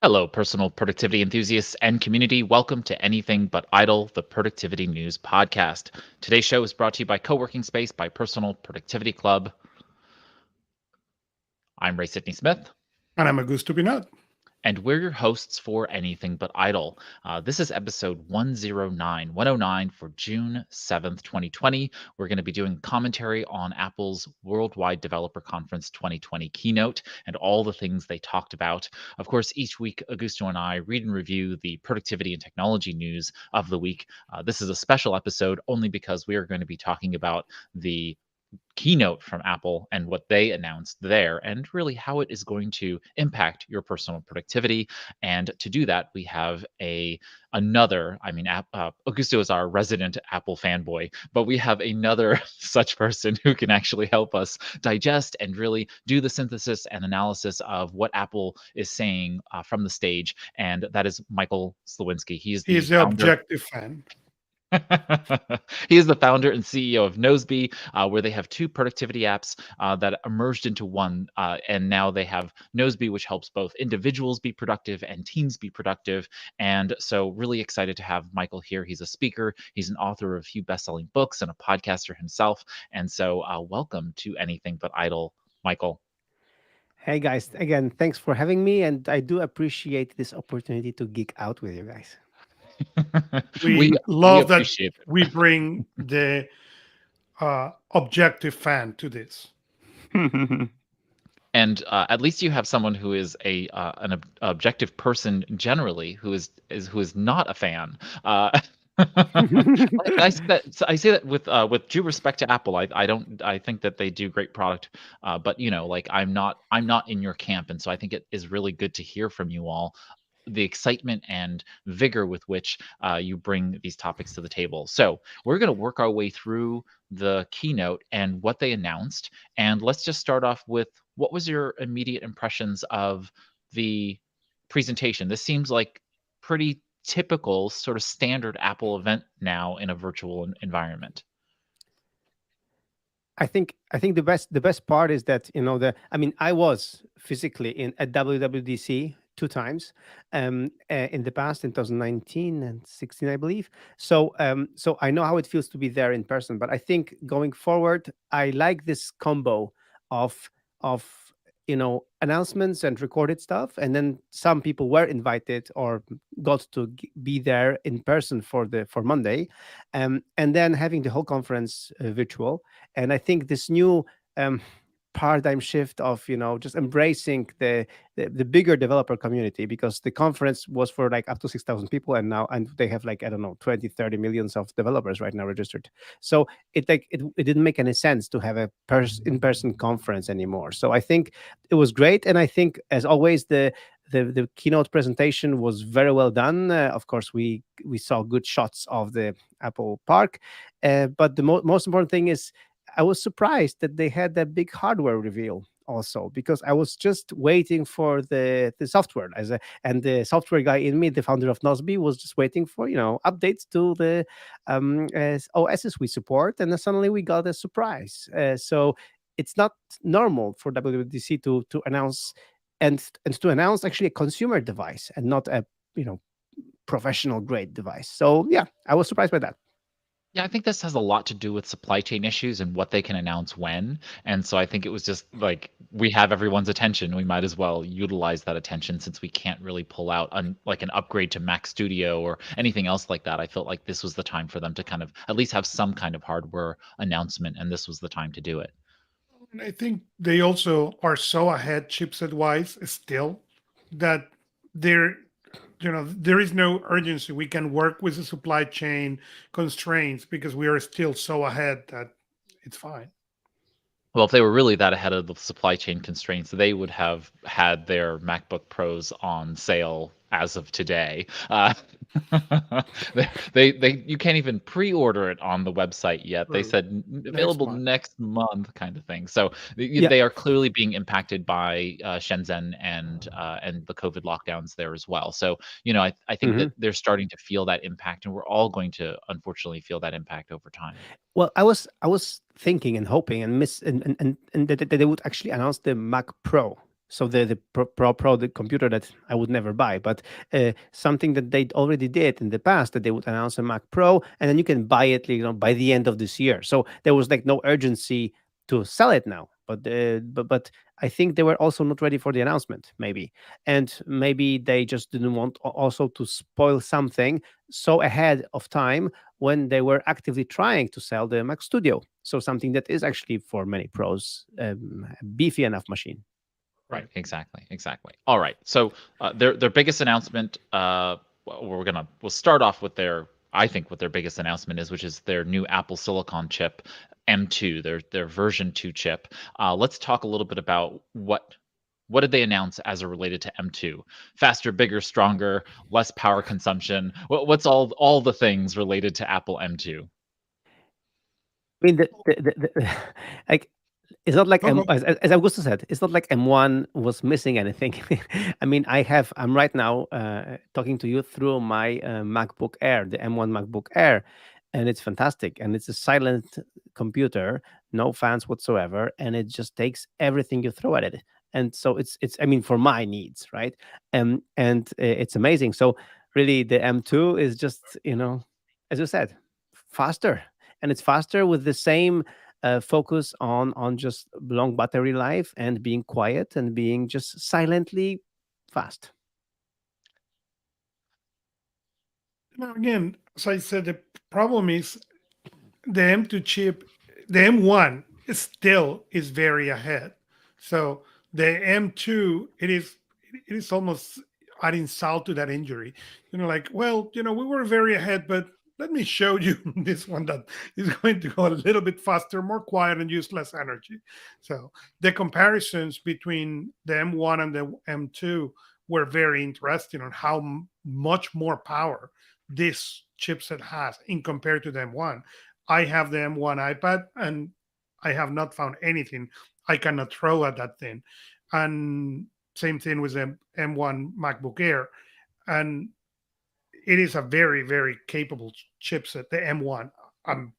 Hello, personal productivity enthusiasts and community. Welcome to Anything But Idle, the Productivity News Podcast. Today's show is brought to you by Co-working Space by Personal Productivity Club. I'm Ray Sidney-Smith, And I'm Augusto Pinaud. and we're your hosts for Anything But Idle. This is episode 109 for June 7th, 2020. We're going to be doing commentary on Apple's Worldwide Developer Conference 2020 keynote and all the things they talked about. Of course, each week, Augusto and I read and review the productivity and technology news of the week. This is a special episode only because we are going to be talking about the keynote from Apple and what they announced there, and really how it is going to impact your personal productivity. And to do that, we have another. I mean, Augusto is our resident Apple fanboy, but we have another such person who can actually help us digest and really do the synthesis and analysis of what Apple is saying from the stage, and that is Michael Slawinski. He is the He's the founder. objective fan. He is the founder and CEO of Noseby, where they have two productivity apps that emerged into one. And now they have Noseby, which helps both individuals be productive and teams be productive. And so, really excited to have Michael here. He's a speaker, he's an author of a few best selling books, and a podcaster himself. And so, welcome to Anything But Idle, Michael. Hey guys, again, thanks for having me, and I do appreciate this opportunity to geek out with you guys. we We we love that appreciate it. we bring the objective fan to this. And at least you have someone who is an objective person generally, who is not a fan. I say that with due respect to Apple. I think that they do great product, but like I'm not in your camp, and so I think it is really good to hear from you all the excitement and vigor with which you bring these topics to the table. So we're going to work our way through the keynote and what they announced. And let's just start off with, what was your immediate impressions of the presentation? This seems like pretty typical, sort of standard Apple event now in a virtual environment. I think the best part is that I was physically in at WWDC two times in the past, in 2019 and 16, I believe. So I know how it feels to be there in person. But I think going forward, I like this combo of announcements and recorded stuff, and then some people were invited or got to be there in person for Monday, and then having the whole conference virtual. And I think this new um, paradigm shift of just embracing the bigger developer community, because the conference was for like up to 6,000 people, and they have, like, I don't know, 20-30 millions of developers right now registered. So it didn't make any sense to have a in-person conference anymore. So I think it was great, and I think, as always, the keynote presentation was very well done. Of course, we saw good shots of the Apple Park, but the most important thing is, I was surprised that they had that big hardware reveal also, because I was just waiting for the software, and the software guy in me, the founder of Nosby, was just waiting for updates to the OSs we support, and then suddenly we got a surprise. So it's not normal for WWDC to announce, and to announce actually a consumer device and not a professional grade device. So yeah, I was surprised by that. Yeah, I think this has a lot to do with supply chain issues and what they can announce when. And so I think it was just like, we have everyone's attention. We might as well utilize that attention, since we can't really pull out like an upgrade to Mac Studio or anything else like that. I felt like this was the time for them to kind of at least have some kind of hardware announcement, and this was the time to do it. And I think they also are so ahead chipset wise still that there there is no urgency. We can work with the supply chain constraints because we are still so ahead that it's fine. Well, if they were really that ahead of the supply chain constraints, they would have had their MacBook Pros on sale as of today. You can't even pre-order it on the website yet. They True. said Next available month. next month, kind of thing. So Yeah. they are clearly being impacted by Shenzhen and the COVID lockdowns there as well. So I think that Mhm. they're starting to feel that impact, and we're all going to unfortunately feel that impact over time. Well, I was thinking and hoping and that they would actually announce the Mac Pro So the Pro, the computer that I would never buy, but something that they already did in the past, that they would announce a Mac Pro, and then you can buy it, by the end of this year. So there was like no urgency to sell it now. But I think they were also not ready for the announcement, maybe, and maybe they just didn't want also to spoil something so ahead of time when they were actively trying to sell the Mac Studio. So something that is actually for many pros a beefy enough machine. Right. Exactly. All right. So their biggest announcement. We'll start off with I think what their biggest announcement is, which is their new Apple Silicon chip, M2, their version 2 chip. Let's talk a little bit about what did they announce as it related to M2? Faster, bigger, stronger, less power consumption. What's all the things related to Apple M2? I mean, like, it's not like Oh, go. as Augusto said, it's not like M1 was missing anything. I mean, I'm right now talking to you through my MacBook Air, the M1 MacBook Air, and it's fantastic. And it's a silent computer, no fans whatsoever, and it just takes everything you throw at it. And so it's I mean, for my needs, right? And it's amazing. So really, the M2 is just, as you said, faster, and it's faster with the same focus on just long battery life and being quiet and being just silently fast. Now, again, as I said, the problem is the M2 chip, the M1 still is very ahead. So the M2, it is almost adding salt to that injury. Like, well, we were very ahead, but let me show you this one that is going to go a little bit faster, more quiet, and use less energy. So the comparisons between the M1 and the M2 were very interesting on how much more power this chipset has in compared to the M1. I have the M1 iPad, and I have not found anything I cannot throw at that thing. And same thing with the M1 MacBook Air. And it is a very, very capable chipset, the M1. Um,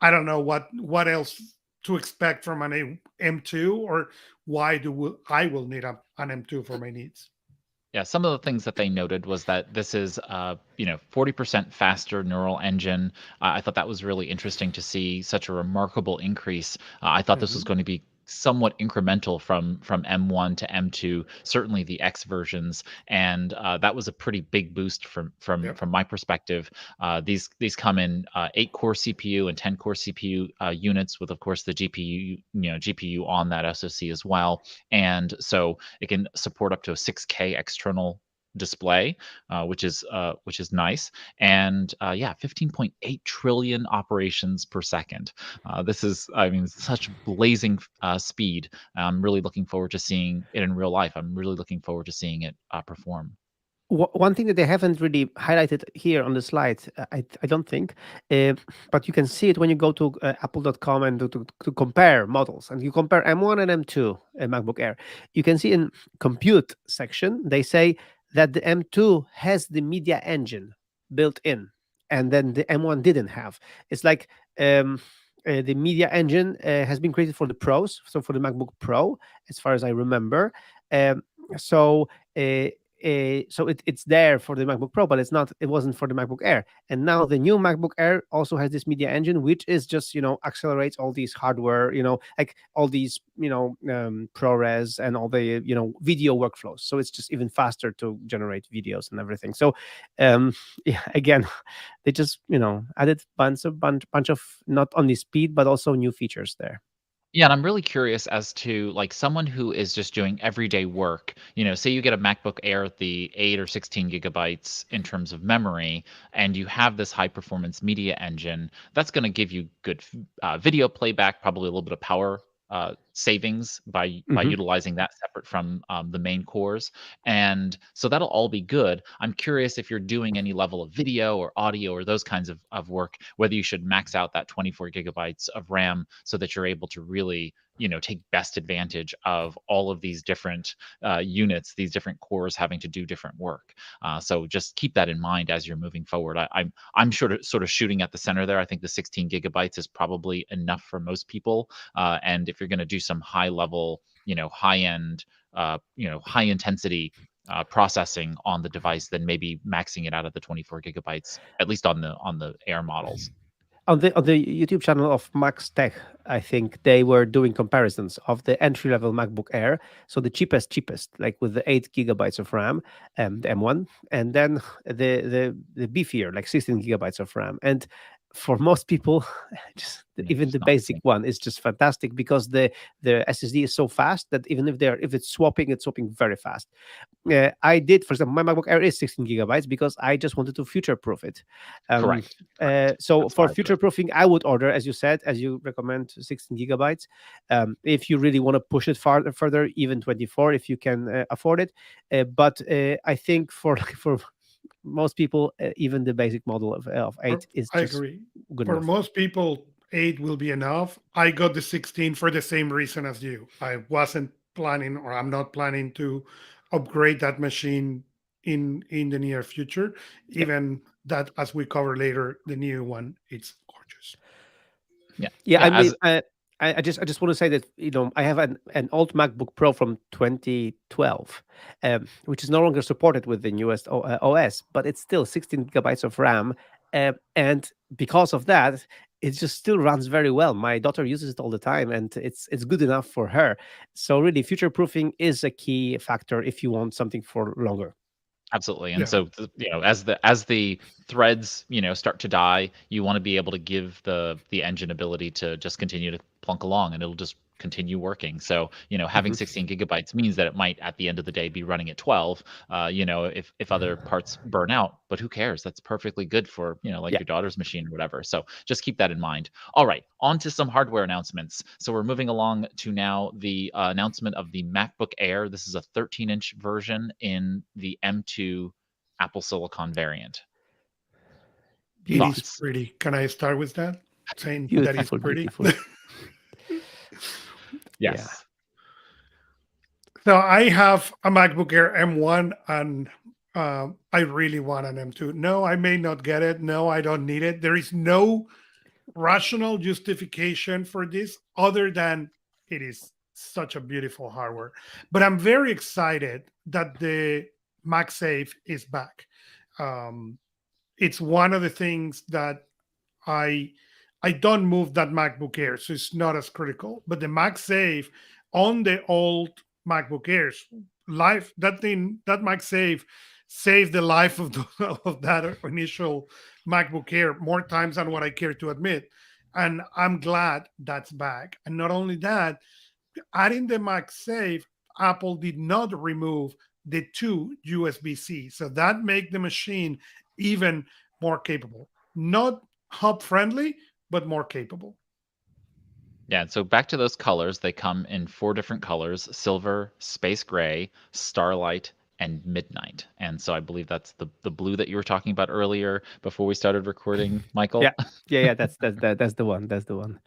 I don't know what else to expect from an M2, or why I will need an M2 for my needs. Yeah, some of the things that they noted was that this is, 40% faster neural engine. I thought that was really interesting to see such a remarkable increase. I thought this was Mhm. going to be somewhat incremental from M1 to M2, certainly the X versions, and that was a pretty big boost Yep. from my perspective. These come in 8-core CPU and 10-core CPU units, with of course the GPU on that SoC as well, and so it can support up to a 6K external display, which is nice. And yeah, 15.8 trillion operations per second. This is, I mean, such blazing speed. I'm really looking forward to seeing it in real life. I'm really looking forward to seeing it perform. One thing that they haven't really highlighted here on the slide, I don't think, uh, but you can see it when you go to apple.com and to compare models, and you compare M1 and M2 MacBook Air. You can see in compute section, they say that the M2 has the media engine built in, and then the M1 didn't have. It's like the media engine has been created for the pros, so for the MacBook Pro, as far as I remember. Um, so uh, it's there for the MacBook Pro, but it wasn't for the MacBook Air. And now the new MacBook Air also has this media engine, which is just accelerates all these hardware, like all these ProRes and all the video workflows. So it's just even faster to generate videos and everything. So yeah, again, they just added bunch of not only speed but also new features there. Yeah, and I'm really curious as to like someone who is just doing everyday work. Say you get a MacBook Air, the 8 or 16 gigabytes in terms of memory, and you have this high performance media engine. That's going to give you good video playback, probably a little bit of power savings by Hmm. utilizing that separate from the main cores, and so that'll all be good. I'm curious if you're doing any level of video or audio or those kinds of work, whether you should max out that 24 gigabytes of RAM so that you're able to really take best advantage of all of these different units, these different cores having to do different work. So just keep that in mind as you're moving forward. I'm sort of shooting at the center there. I think the 16 gigabytes is probably enough for most people, and if you're going to do some high level, high end, high intensity processing on the device than maybe maxing it out at the 24 gigabytes, at least on the Air models. On the YouTube channel of Max Tech, I think they were doing comparisons of the entry level MacBook Air, so the cheapest, like with the 8 gigabytes of RAM, the M1, and then the beefier, like 16 gigabytes of RAM. And for most people, just Yeah, even it's the not the basic same. one is just fantastic because the SSD is so fast that even if it's swapping very fast. I did, for example, my MacBook Air is 16 gigabytes because I just wanted to future proof it. Um, Correct. Correct. so That's why for I did it. future proofing, I would order, as you said, as you recommend, 16 gigabytes. If you really want to push it further, even 24, if you can afford it. But I think for for most people, even the basic model of For, 8 is I just agree. good For enough. most people, 8 will be enough. I got the 16 for the same reason as you. I wasn't planning, or I'm not planning to upgrade that machine in the near future. Yeah. Even that, as we cover later, the new one, it's gorgeous. Yeah. Yeah, I Yeah. mean, I just want to say that I have an old MacBook Pro from 2012, which is no longer supported with the newest OS, but it's still 16 gigabytes of RAM, and because of that, it just still runs very well. My daughter uses it all the time, and it's good enough for her. So really, future proofing is a key factor if you want something for longer. Absolutely. And Yeah. so, as the threads, start to die, you want to be able to give the engine ability to just continue to plunk along, and it'll just continue working. So, having Mhm. 16 gigabytes means that it might, at the end of the day, be running at 12. If other parts burn out, but who cares? That's perfectly good for like Yeah. your daughter's machine or whatever. So just keep that in mind. All right, on to some hardware announcements. So we're moving along to now the announcement of the MacBook Air. This is a 13-inch version in the M2 Apple Silicon variant. It is Beautiful, Thoughts? pretty. Can I start with that? Saying that is beautiful, pretty. beautiful. Yeah. Yes. So I have a MacBook Air M1, and I really want an M2. No, I may not get it. No, I don't need it. There is no rational justification for this other than it is such a beautiful hardware. But I'm very excited that the MagSafe is back. Um, it's one of the things that I I don't move that MacBook Air, so it's not as critical. But the MagSafe on the old MacBook Airs, life that thing, that MagSafe saved the life of of that initial MacBook Air more times than what I care to admit. And I'm glad that's back. And not only that, adding the MagSafe, Apple did not remove the two USB-C, so that make the machine even more capable. Not hub friendly, but more capable. Yeah, so back to those colors. They come in 4 different colors: silver, space gray, starlight, and midnight. And so I believe that's the blue that you were talking about earlier before we started recording, Yeah. Michael. Yeah. That's the one. That's the one.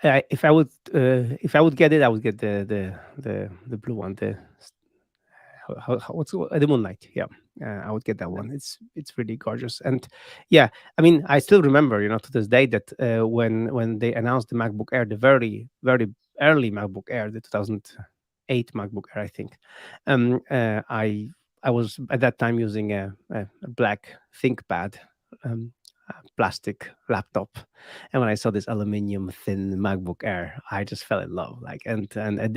If I would get it, I would get the blue one. What's the Moonlight? Yeah, I would get that one. It's really gorgeous, and yeah, I mean, I still remember, to this day that when they announced the MacBook Air, the very very early MacBook Air, the 2008 MacBook Air, I think. I was at that time using a black ThinkPad. Um, Plastic laptop, and when I saw this aluminum thin MacBook Air, I just fell in love. Like, and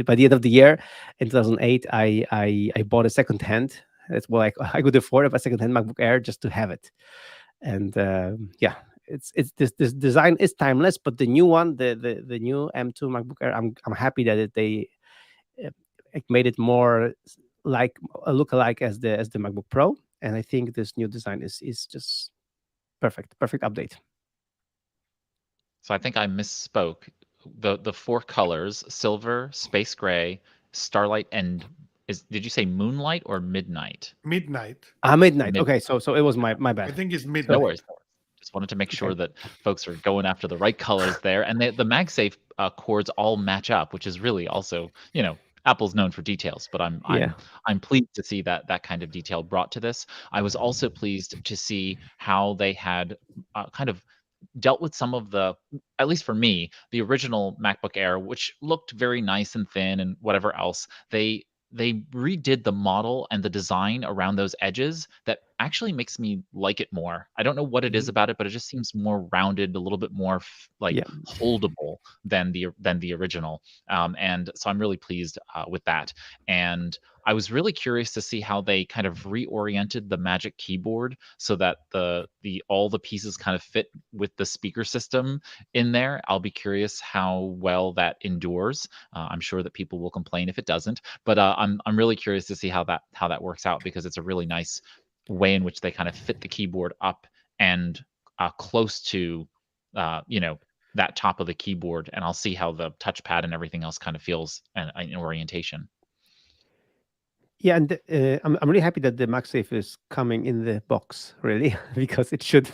by the end of the year, in 2008, I bought a second hand. That's what I could afford, a second hand MacBook Air just to have it. And yeah, it's this design is timeless, but the new one, the new M2 MacBook Air, I'm happy that they uh, made it more like a look-alike as the MacBook Pro, and I think this new design is just perfect update. So I think I misspoke. The 4 colors: silver, space gray, starlight, and did you say moonlight or midnight? Midnight. Midnight. Mid Okay, so it was my I bad. think it's No So midnight. worries, no worries. Just wanted to make okay, sure that folks are going after the right colors there, and the MagSafe cords all match up, which is really also, Apple's known for details, but I'm yeah, I'm I'm pleased to see that kind of detail brought to this. I was also pleased to see how they had kind of dealt with some of the, at least for me, the original MacBook Air, which looked very nice and thin and whatever else. They redid the model and the design around those edges that actually makes me like it more. I don't know what it is Mhm. about it, but it just seems more rounded, a little bit more like Yeah. holdable than the original. And so I'm really pleased with that. And I was really curious to see how they kind of reoriented the Magic Keyboard so that the all the pieces kind of fit with the speaker system in there. I'll be curious how well that endures. I'm sure that people will complain if it doesn't, but I'm really curious to see how that works out, because it's a really nice way in which they kind of fit the keyboard up and close to you know, that top of the keyboard, and I'll see how the touchpad and everything else kind of feels in orientation. Yeah, and I'm really happy that the MagSafe is coming in the box, really, because it should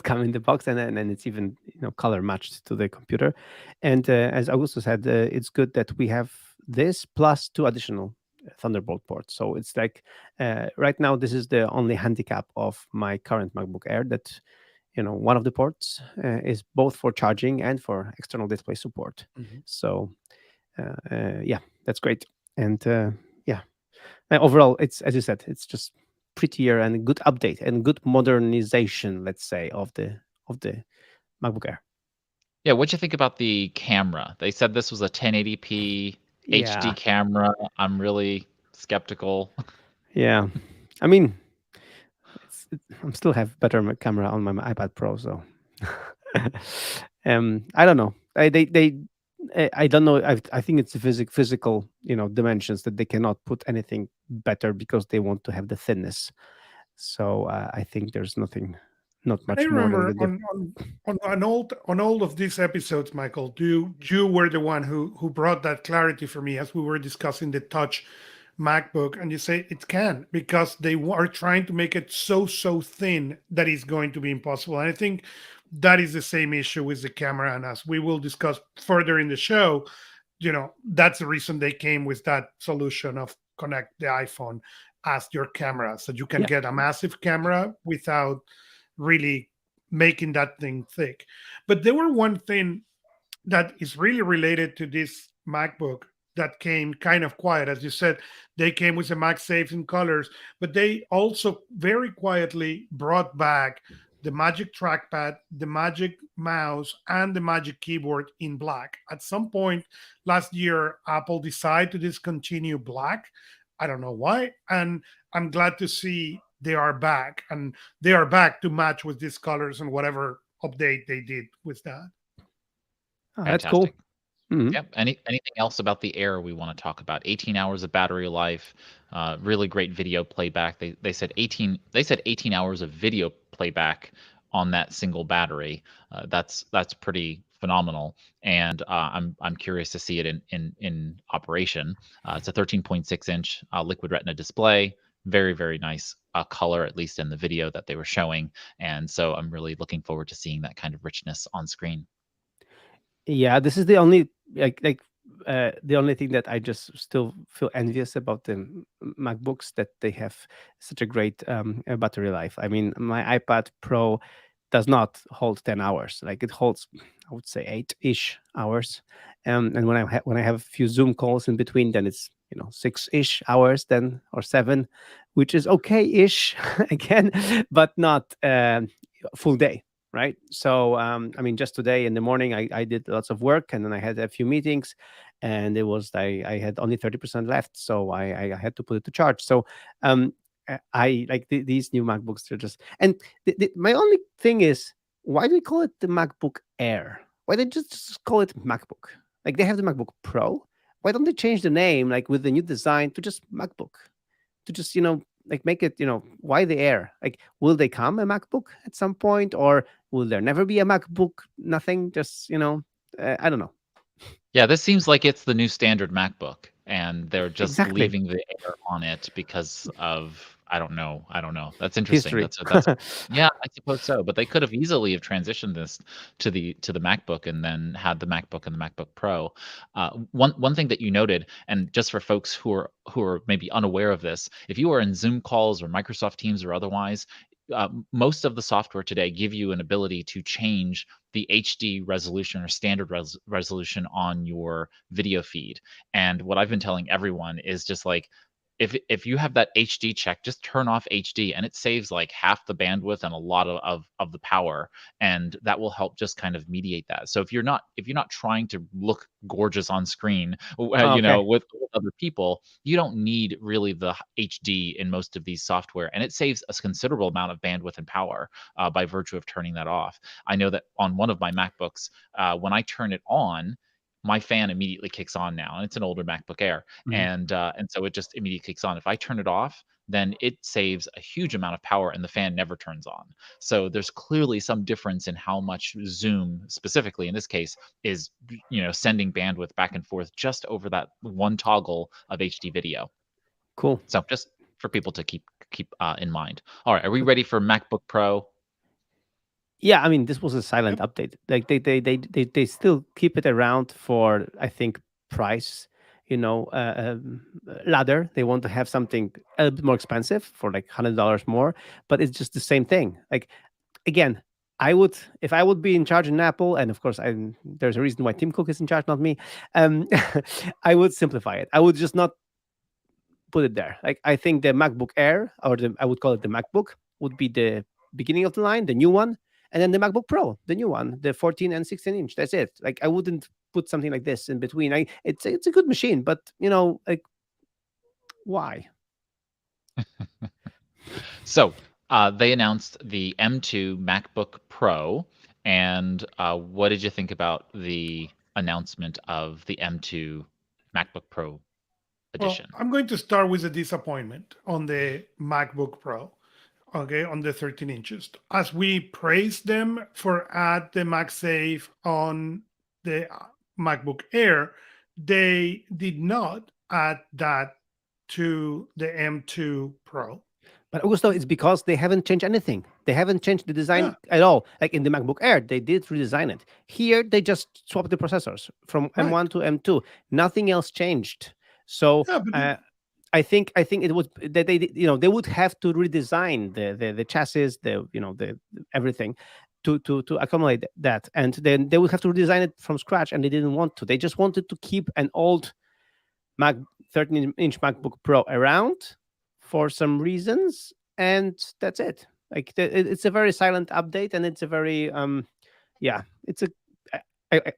come in the box, and it's even color matched to the computer. And as Augusto said, it's good that we have this plus two additional Thunderbolt ports. So it's like right now this is the only handicap of my current MacBook Air, that one of the ports is both for charging and for external display support. Mhm. So yeah, that's great. And yeah. Overall, it's, as you said, it's just prettier and a good update and good modernization, let's say, of the MacBook Air. Yeah, what'd you think about the camera? They said this was a 1080p HD Yeah, camera. I'm really skeptical. yeah. I mean, I'm still have better camera on my iPad Pro, so I don't know. I don't know. I think it's physical, dimensions that they cannot put anything better because they want to have the thinness. So I think there's not And I much more than remember the on all of these episodes, Michael, you were the one who brought that clarity for me as we were discussing the touch MacBook, and you say it can because they are trying to make it so thin that it's going to be impossible. And I think that is the same issue with the camera, and as we will discuss further in the show, that's the reason they came with that solution of connect the iPhone as your camera, so you can yeah. get a massive camera without really making that thing thick. But there were one thing that is really related to this MacBook that came kind of quiet. As you said, they came with the MagSafe in colors, but they also very quietly brought back the Magic Trackpad, the Magic Mouse, and the Magic Keyboard in black. At some point last year, Apple decided to discontinue black. I don't know why. And I'm glad to see they are back, and they are back to match with these colors and whatever update they did with that. Oh, that's cool. Fantastic. Mhm. Yep. Anything else about the Air we want to talk about? 18 hours of battery life, really great video playback. They said 18 hours of video playback on that single battery. That's pretty phenomenal, and I'm curious to see it in operation. It's a 13.6-inch liquid retina display. Very nice color, at least in the video that they were showing, and so I'm really looking forward to seeing that kind of richness on screen. Yeah, this is the only the only thing that I just still feel envious about the MacBooks, that they have such a great battery life. I mean, my iPad Pro does not hold 10 hours. Like it holds, I would say 8-ish hours. And when I have a few Zoom calls in between, then it's 6-ish hours, then, or 7, which is okay-ish again, but not full day. Right. So, I mean, just today in the morning, I did lots of work, and then I had a few meetings, and it was, I had only 30% left. So I had to put it to charge. So, I like these new MacBooks. They're just, and my only thing is, why do we call it the MacBook Air? Why don't they just call it MacBook? Like they have the MacBook Pro. Why don't they change the name, like with the new design, to just MacBook? To just like make it, why the Air? Like, will they come a MacBook at some point, or will there never be a MacBook? Nothing, just I don't know. Yeah, this seems like it's the new standard MacBook, and they're just Exactly. leaving the Air on it because of I don't know. That's interesting. History. That's yeah, I suppose so. But they could have easily have transitioned this to the MacBook and then had the MacBook and the MacBook Pro. One thing that you noted, and just for folks who are maybe unaware of this, if you are in Zoom calls or Microsoft Teams or otherwise, most of the software today give you an ability to change the HD resolution or standard resolution on your video feed. And what I've been telling everyone is just like, if you have that HD check, just turn off HD, and it saves like half the bandwidth and a lot of the power, and that will help just kind of mediate that. So if you're not trying to look gorgeous on screen, Okay, with other people, you don't need really the HD in most of these software, and it saves a considerable amount of bandwidth and power by virtue of turning that off. I know that on one of my MacBooks, when I turn it on, my fan immediately kicks on now, and it's an older MacBook Air, Mhm. and so it just immediately kicks on. If I turn it off, then it saves a huge amount of power, and the fan never turns on. So there's clearly some difference in how much Zoom, specifically in this case, is sending bandwidth back and forth just over that one toggle of HD video. Cool. So just for people to keep in mind. All right, are we ready for MacBook Pro? Yeah, I mean, this was a silent Yep. update. Like they still keep it around for, I think, price. Ladder. They want to have something a little bit more expensive for like $100 more, but it's just the same thing. Like, again, I would, if I would be in charge in Apple, and of course, there's a reason why Tim Cook is in charge, not me. I would simplify it. I would just not put it there. Like, I think the MacBook Air, or I would call it the MacBook, would be the beginning of the line, the new one, and then the MacBook Pro, the new one, the 14 and 16-inch. That's it. Like, I wouldn't put something like this in between. It's a good machine, but like, why? So they announced the M2 MacBook Pro, and what did you think about the announcement of the M2 MacBook Pro Well, edition? I'm going to start with a disappointment on the MacBook Pro, okay, on the 13 inches. As we praised them for add the MagSafe on the MacBook Air, they did not add that to the M2 Pro. But Augusto, it's because they haven't changed anything. They haven't changed the design Yeah, at all. Like in the MacBook Air, they did redesign it. Here, they just swapped the processors from right. M1 to M2. Nothing else changed. So Yeah, but I think it would that they would have to redesign the chassis, the everything to accommodate that, and then they would have to redesign it from scratch, and they didn't want to. They just wanted to keep an old Mac 13-inch MacBook Pro around for some reasons, and that's it. Like, it's a very silent update, and it's a very yeah, it's a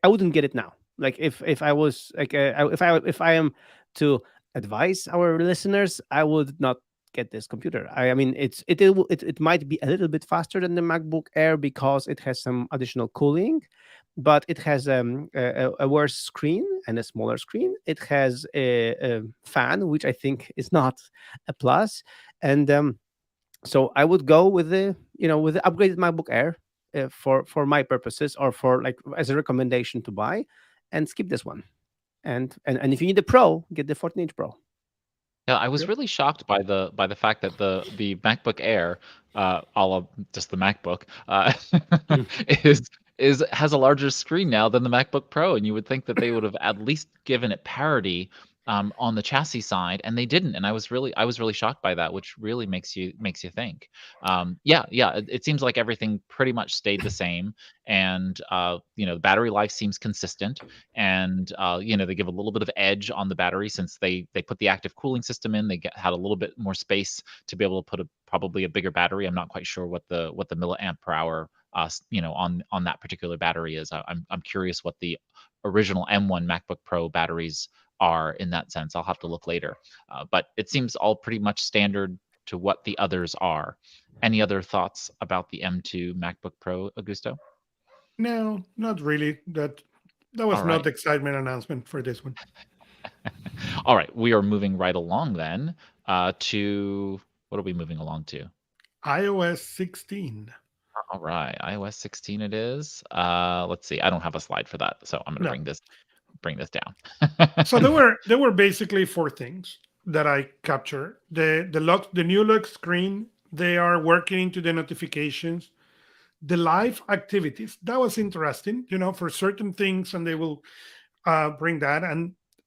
I wouldn't get it now. Like, if I was like if I am to advise our listeners, I would not get this computer. I mean, it might be a little bit faster than the MacBook Air because it has some additional cooling, but it has a worse screen and a smaller screen. It has a fan, which I think is not a plus, and so I would go with the upgraded MacBook Air for my purposes, or for like as a recommendation to buy, and skip this one. And if you need the Pro, get the 14-inch Pro. Yeah, I was yep. really shocked by the fact that the MacBook Air, a la just the MacBook, Mm. is has a larger screen now than the MacBook Pro, and you would think that they would have at least given it parity on the chassis side, and they didn't. And I was really shocked by that, which really makes you think. Yeah, it seems like everything pretty much stayed the same, and the battery life seems consistent, and they give a little bit of edge on the battery since they put the active cooling system in. Had a little bit more space to be able to put probably a bigger battery. I'm not quite sure what the milliamp per hour on that particular battery is. I'm curious what the original M1 MacBook Pro batteries are in that sense. I'll have to look later, but it seems all pretty much standard to what the others are. Any other thoughts about the M2 MacBook Pro, Augusto? No, not really. That All was not right. the excitement announcement for this one. All right, we are moving right along then to what are we moving along to? iOS 16. All right, iOS 16 it is. Let's see. I don't have a slide for that, so I'm going to No. bring this down. So there were basically four things that I captured. The new lock screen, they are working into the notifications. The live activities, that was interesting, for certain things, and they will bring that.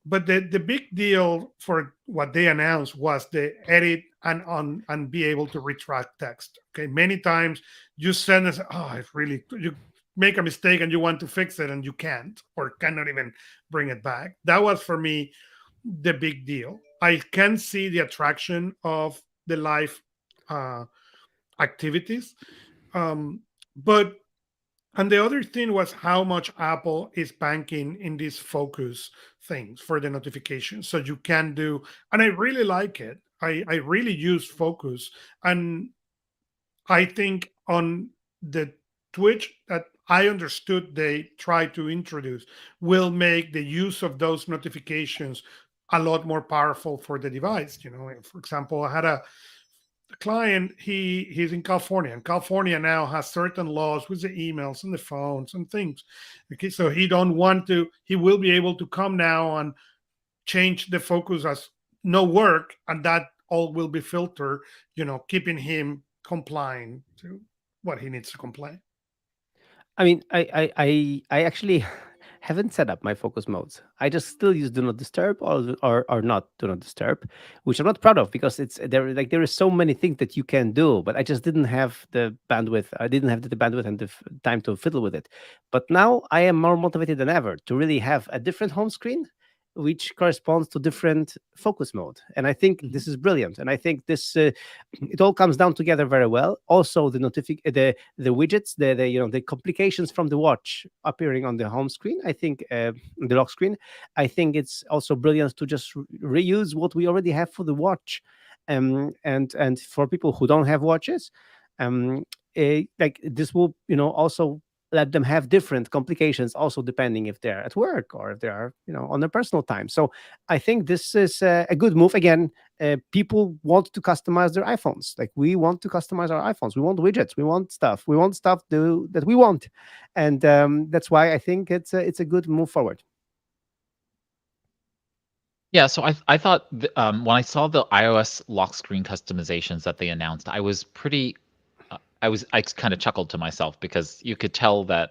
But the big deal for what they announced was the edit and be able to retract text. Okay, many times you send us, oh, it's really, you make a mistake and you want to fix it and you can't or cannot even bring it back. That was for me the big deal. I can see the attraction of the live uh, activities, but and the other thing was how much Apple is banking in these focus things for the notifications. So you can do, and I really like it. I really use focus. And I think on the Twitch that I understood they try to introduce will make the use of those notifications a lot more powerful for the device. You know, for example, I had a client, he's in California, and California now has certain laws with the emails and the phones and things. Okay, so he will be able to come now and change the focus as no work, and that all will be filtered, keeping him complying to what he needs to comply. I mean, I actually haven't set up my focus modes. I just still use do not disturb or not do not disturb, which I'm not proud of because it's there. Like there is so many things that you can do, but I just didn't have the bandwidth. I didn't have the bandwidth and the time to fiddle with it. But now I am more motivated than ever to really have a different home screen which corresponds to different focus mode, and I think Mhm. this is brilliant, and I think this it all comes down together very well. Also the widgets, the complications from the watch appearing on the home screen, I think, the lock screen, I think it's also brilliant to just reuse what we already have for the watch. And for people who don't have watches, like this will also let them have different complications, also depending if they're at work or if they are on their personal time. So I think this is a good move. Again, people want to customize their iPhones. Like we want to customize our iPhones. We want widgets. We want stuff that we want, and that's why I think it's a good move forward. Yeah, so I thought when I saw the iOS lock screen customizations that they announced, I was pretty I kind of chuckled to myself because you could tell that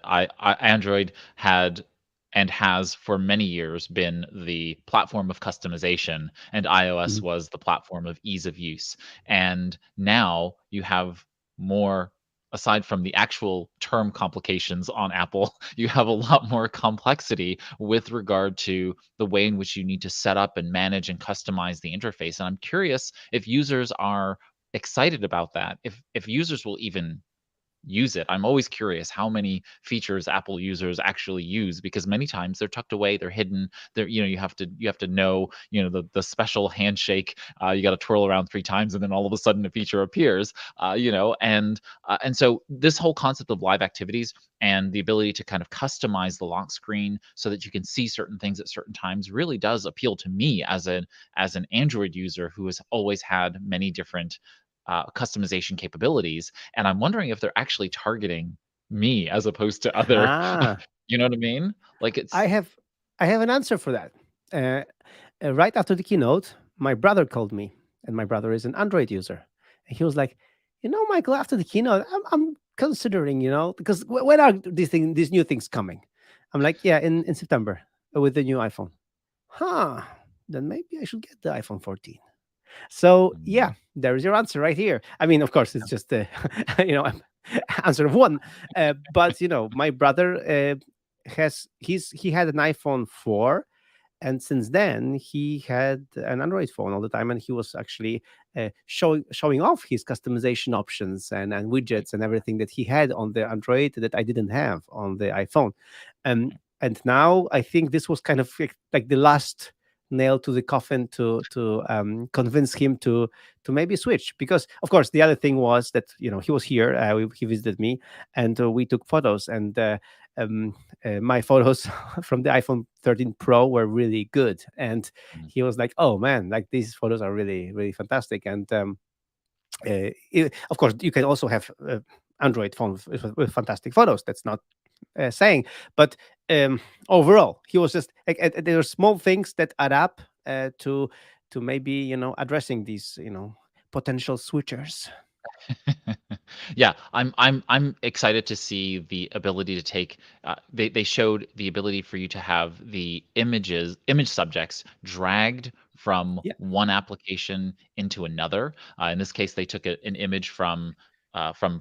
Android had and has for many years been the platform of customization, and iOS Mhm. was the platform of ease of use. And now you have more, aside from the actual term complications on Apple, you have a lot more complexity with regard to the way in which you need to set up and manage and customize the interface. And I'm curious if users are excited about that. If users will even use it. I'm always curious how many features Apple users actually use because many times they're tucked away, they're hidden. They're you have to know the special handshake. You got to twirl around 3 times and then all of a sudden a feature appears. And so this whole concept of live activities and the ability to kind of customize the lock screen so that you can see certain things at certain times really does appeal to me as an Android user who has always had many different customization capabilities. And I'm wondering if they're actually targeting me as opposed to other, Ah, you know what I mean? Like I it's have I have an answer for that. Uh, right after the keynote, my brother called me, and my brother is an Android user, and he was like, Michael, after the keynote, I'm considering, because when are these new things coming? I'm like, yeah, in September, with the new iPhone. Huh? Then maybe I should get the iPhone 14. So yeah, mm, there is your answer right here. I mean, of course, it's just a answer of one, but my brother he had an iPhone 4, and since then he had an Android phone all the time, and he was actually showing off his customization options and right, widgets and everything that he had on the Android that I didn't have on the iPhone. um, right. and now I think this was kind of like the last nail to the coffin to convince him to maybe switch, because of course the other thing was that he was here, he visited me, and we took photos, and um, my photos from the iPhone 13 Pro were really good, and Mm, he was like, "Oh man, like these photos are really really fantastic." And of course, you can also have Android phones with fantastic photos. That's not saying, but um, overall, he was just like there are small things that add up to maybe addressing these potential switchers. Yeah, I'm excited to see the ability to take. They showed the ability for you to have the image subjects dragged from Yeah. one application into another. In this case, they took an image from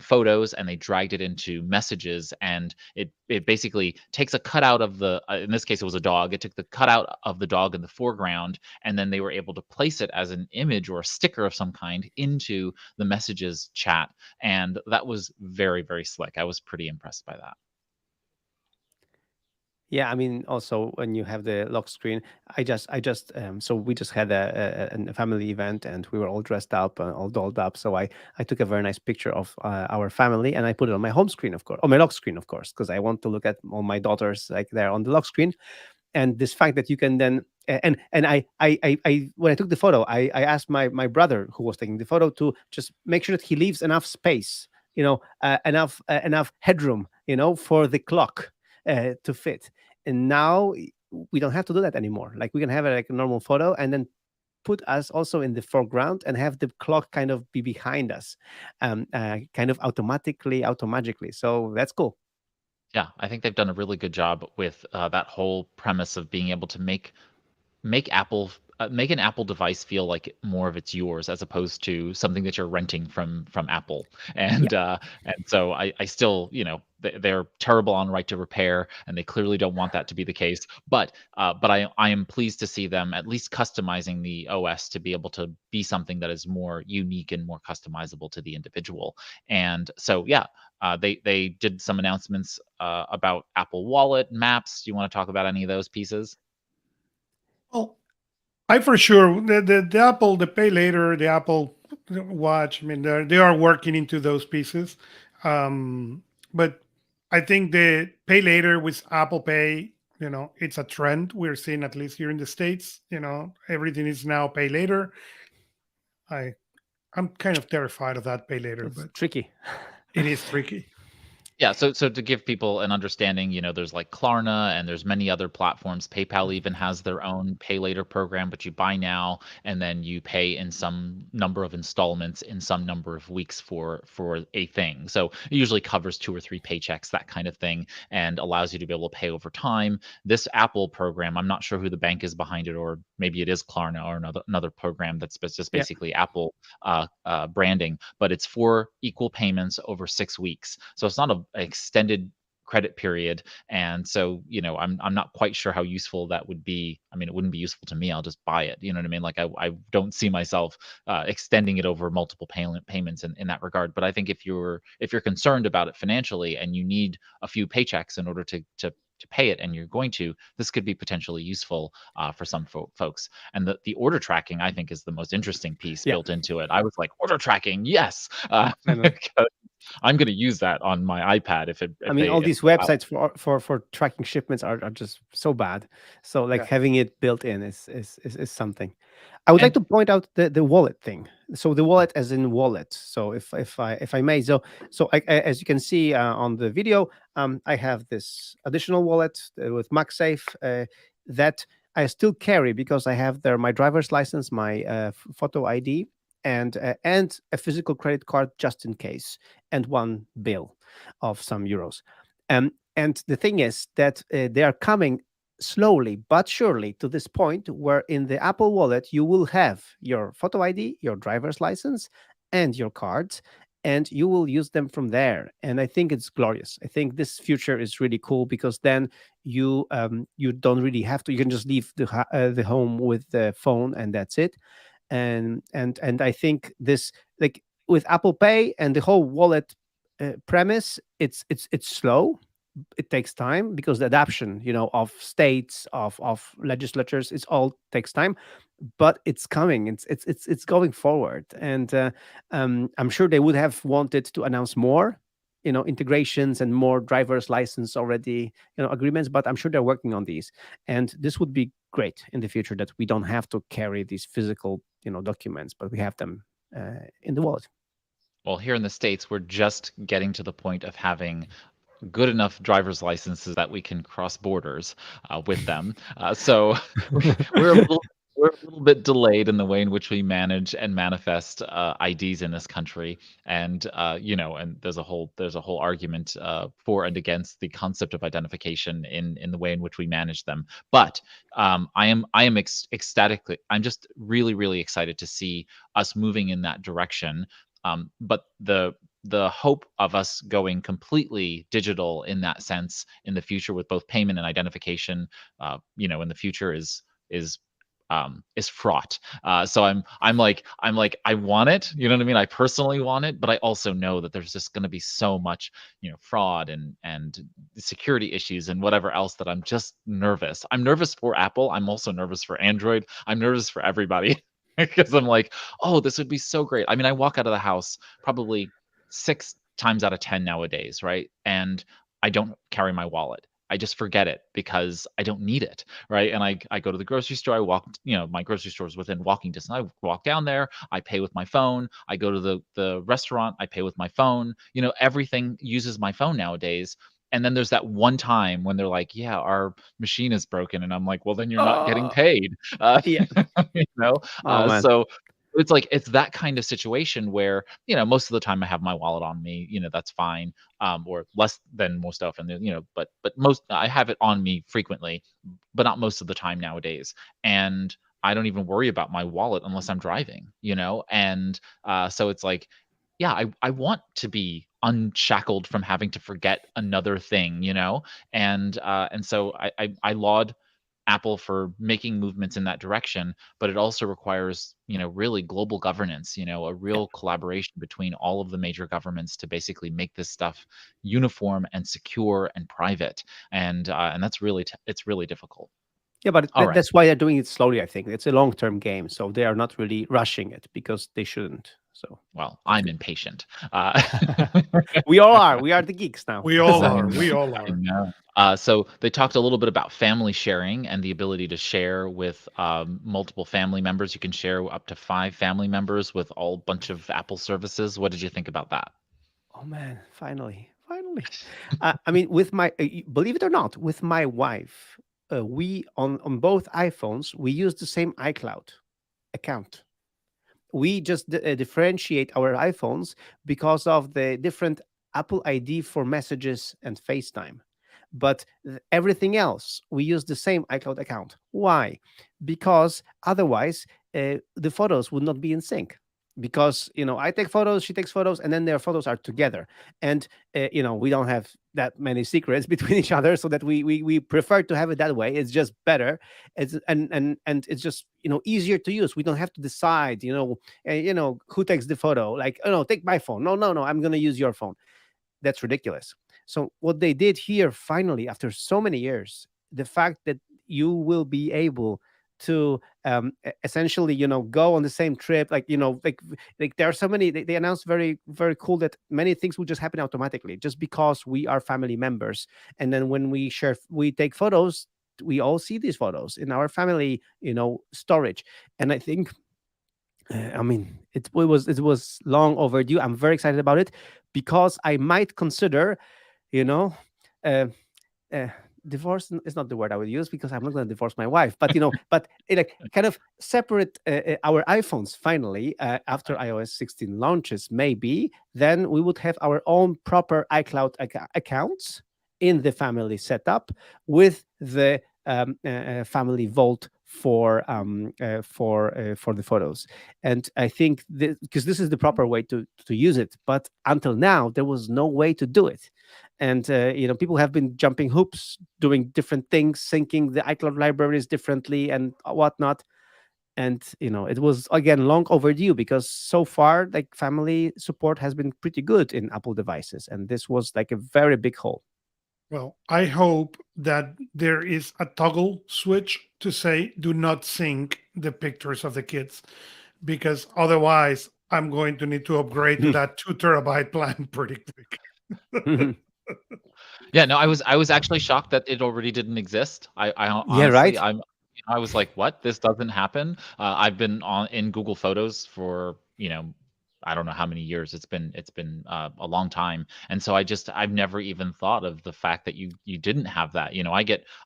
photos and they dragged it into messages, and it basically takes a cutout of the. In this case, it was a dog. It took the cutout of the dog in the foreground, and then they were able to place it as an image or a sticker of some kind into the messages chat, and that was very, very slick. I was pretty impressed by that. Yeah, I mean, also when you have the lock screen, so we just had a family event and we were all dressed up, all dolled up. So I took a very nice picture of our family and I put it on my home screen, of course, on my lock screen, of course, because I want to look at all my daughters like they're on the lock screen. And this fact that you can then and I when I took the photo, I asked my brother who was taking the photo to just make sure that he leaves enough space, enough headroom, for the clock to fit. And now we don't have to do that anymore. Like we can have like a normal photo and then put us also in the foreground and have the clock kind of be behind us, kind of automagically. So that's cool. Yeah, I think they've done a really good job with that whole premise of being able to make an Apple device feel like more of it's yours as opposed to something that you're renting from Apple. Yeah. And so I still, they're terrible on right to repair, and they clearly don't want that to be the case. But I am pleased to see them at least customizing the OS to be able to be something that is more unique and more customizable to the individual. And so yeah, they did some announcements about Apple Wallet, Maps. Do you want to talk about any of those pieces? Well, I for sure the Apple, the Pay Later, the Apple Watch. I mean, they are working into those pieces, but I think the Pay Later with Apple Pay, it's a trend we're seeing at least here in the States. Everything is now Pay Later. I I'm kind of terrified of that Pay Later, It's but tricky. it is tricky. Yeah, so to give people an understanding, there's like Klarna and there's many other platforms. PayPal even has their own pay later program, but you buy now and then you pay in some number of installments in some number of weeks for a thing. So it usually covers 2 or 3 paychecks, that kind of thing, and allows you to be able to pay over time. This Apple program, I'm not sure who the bank is behind it, or maybe it is Klarna or another program that's just Yeah. basically Apple branding, but it's for equal payments over 6 weeks. So it's not a extended credit period, and so I'm not quite sure how useful that would be. I mean, it wouldn't be useful to me. I'll just buy it. You know what I mean? Like I don't see myself extending it over multiple payments in that regard. But I think if you're concerned about it financially and you need a few paychecks in order to pay it, and you're going to, this could be potentially useful for some folks. And the order tracking, I think, is the most interesting piece Yeah. built into it. I was like, order tracking, yes. I know. I'm going to use that on my iPad I if mean, they all if these they allow it. websites for tracking shipments are just so bad. So like Yeah. having it built in is something. I would like And to point out the wallet thing. So the wallet as in wallet. So if I may, as you can see on the video, I have this additional wallet with MagSafe that I still carry because I have there my driver's license, my photo ID, and a physical credit card just in case, and one bill of some euros. And the thing is that they are coming slowly but surely to this point where in the Apple Wallet you will have your photo ID, your driver's license, and your cards, and you will use them from there. And I think it's glorious. I think this future is really cool because then you don't really have to. You can just leave the home with the phone, and that's it. And I think this, like with Apple Pay and the whole wallet premise, it's slow. It takes time because the adoption, of states, of legislatures, it's all takes time, but it's coming. It's going forward, and I'm sure they would have wanted to announce more, integrations and more driver's license already, agreements. But I'm sure they're working on these, and this would be great in the future that we don't have to carry these physical, documents, but we have them in the wallet. well, here in the States, we're just getting to the point of having good enough driver's licenses that we can cross borders with them. So we're a little we're a little bit delayed in the way in which we manage and manifest IDs in this country, and and there's a whole argument for and against the concept of identification in the way in which we manage them. But I am ecstatically, I'm just really really excited to see us moving in that direction. But the hope of us going completely digital in that sense in the future with both payment and identification, in the future is is fraught. So I'm like I want it. You know what I mean? I personally want it, but I also know that there's just going to be so much, fraud and security issues and whatever else that I'm just nervous. I'm nervous for Apple. I'm also nervous for Android. I'm nervous for everybody because I'm like, oh, this would be so great. I mean, I walk out of the house probably 6 times out of 10 nowadays, right? And I don't carry my wallet. I just forget it because I don't need it, right? And I go to the grocery store. I walk, my grocery store is within walking distance. I walk down there. I pay with my phone. I go to the restaurant. I pay with my phone. Everything uses my phone nowadays. And then there's that one time when they're like, "Yeah, our machine is broken," and I'm like, "Well, then you're not getting Oh, paid." yeah. You know, Oh man. so it's that kind of situation where most of the time I have my wallet on me. That's fine, or less than most often. But most I have it on me frequently, but not most of the time nowadays. And I don't even worry about my wallet unless I'm driving. And so it's like, yeah, I want to be unshackled from having to forget another thing. And so I laud Apple for making movements in that direction, but it also requires, really global governance, a Yeah. real collaboration between all of the major governments to basically make this stuff uniform and secure and private. And that's really it's really difficult. Yeah, but All right. that's why they're doing it slowly. I think it's a long-term game, so they are not really rushing it because they shouldn't. So Well, that's I'm good. impatient. We all are. We are the geeks now. We all I are. know. We all I are. know. So they talked a little bit about family sharing and the ability to share with multiple family members. You can share up to 5 family members with all bunch of Apple services. What did you think about that? Oh man, finally, finally. I mean, with my believe it or not, with my wife, we on both iPhones we use the same iCloud account. We just differentiate our iPhones because of the different Apple ID for messages and FaceTime. But everything else, we use the same iCloud account. Why? Because otherwise, the photos would not be in sync. Because I take photos, she takes photos, and then their photos are together, and we don't have that many secrets between each other, so that we prefer to have it that way. It's just better. It's and it's just easier to use. We don't have to decide who takes the photo. Like, oh no, take my phone. No, no, no, I'm gonna use your phone. That's ridiculous. So what they did here, finally, after so many years, the fact that you will be able to essentially go on the same trip, like like there are so many, they announced very very cool that many things will just happen automatically just because we are family members. And then when we take photos, we all see these photos in our family storage. And I think I mean, it was long overdue. I'm very excited about it because I might consider, you know, uh, uh, divorce is not the word I would use because I'm not going to divorce my wife. But but like kind of separate our iPhones finally after iOS 16 launches. Maybe then we would have our own proper iCloud accounts in the family setup with the family vault for the photos. And I think because this is the proper way to use it, but until now there was no way to do it. And people have been jumping hoops, doing different things, syncing the iCloud libraries differently and whatnot. And it was again long overdue because so far like family support has been pretty good in Apple devices, and this was like a very big hole. Well, I hope that there is a toggle switch to say do not sync the pictures of the kids, because otherwise I'm going to need to upgrade to that 2 terabyte plan pretty quick. Yeah, no, I was actually shocked that it already didn't exist. I Yeah, honestly, right. I was like, "What? This doesn't happen?" I've been on in Google Photos for, I don't know how many years. It's been a long time, and so I've never even thought of the fact that you didn't have that.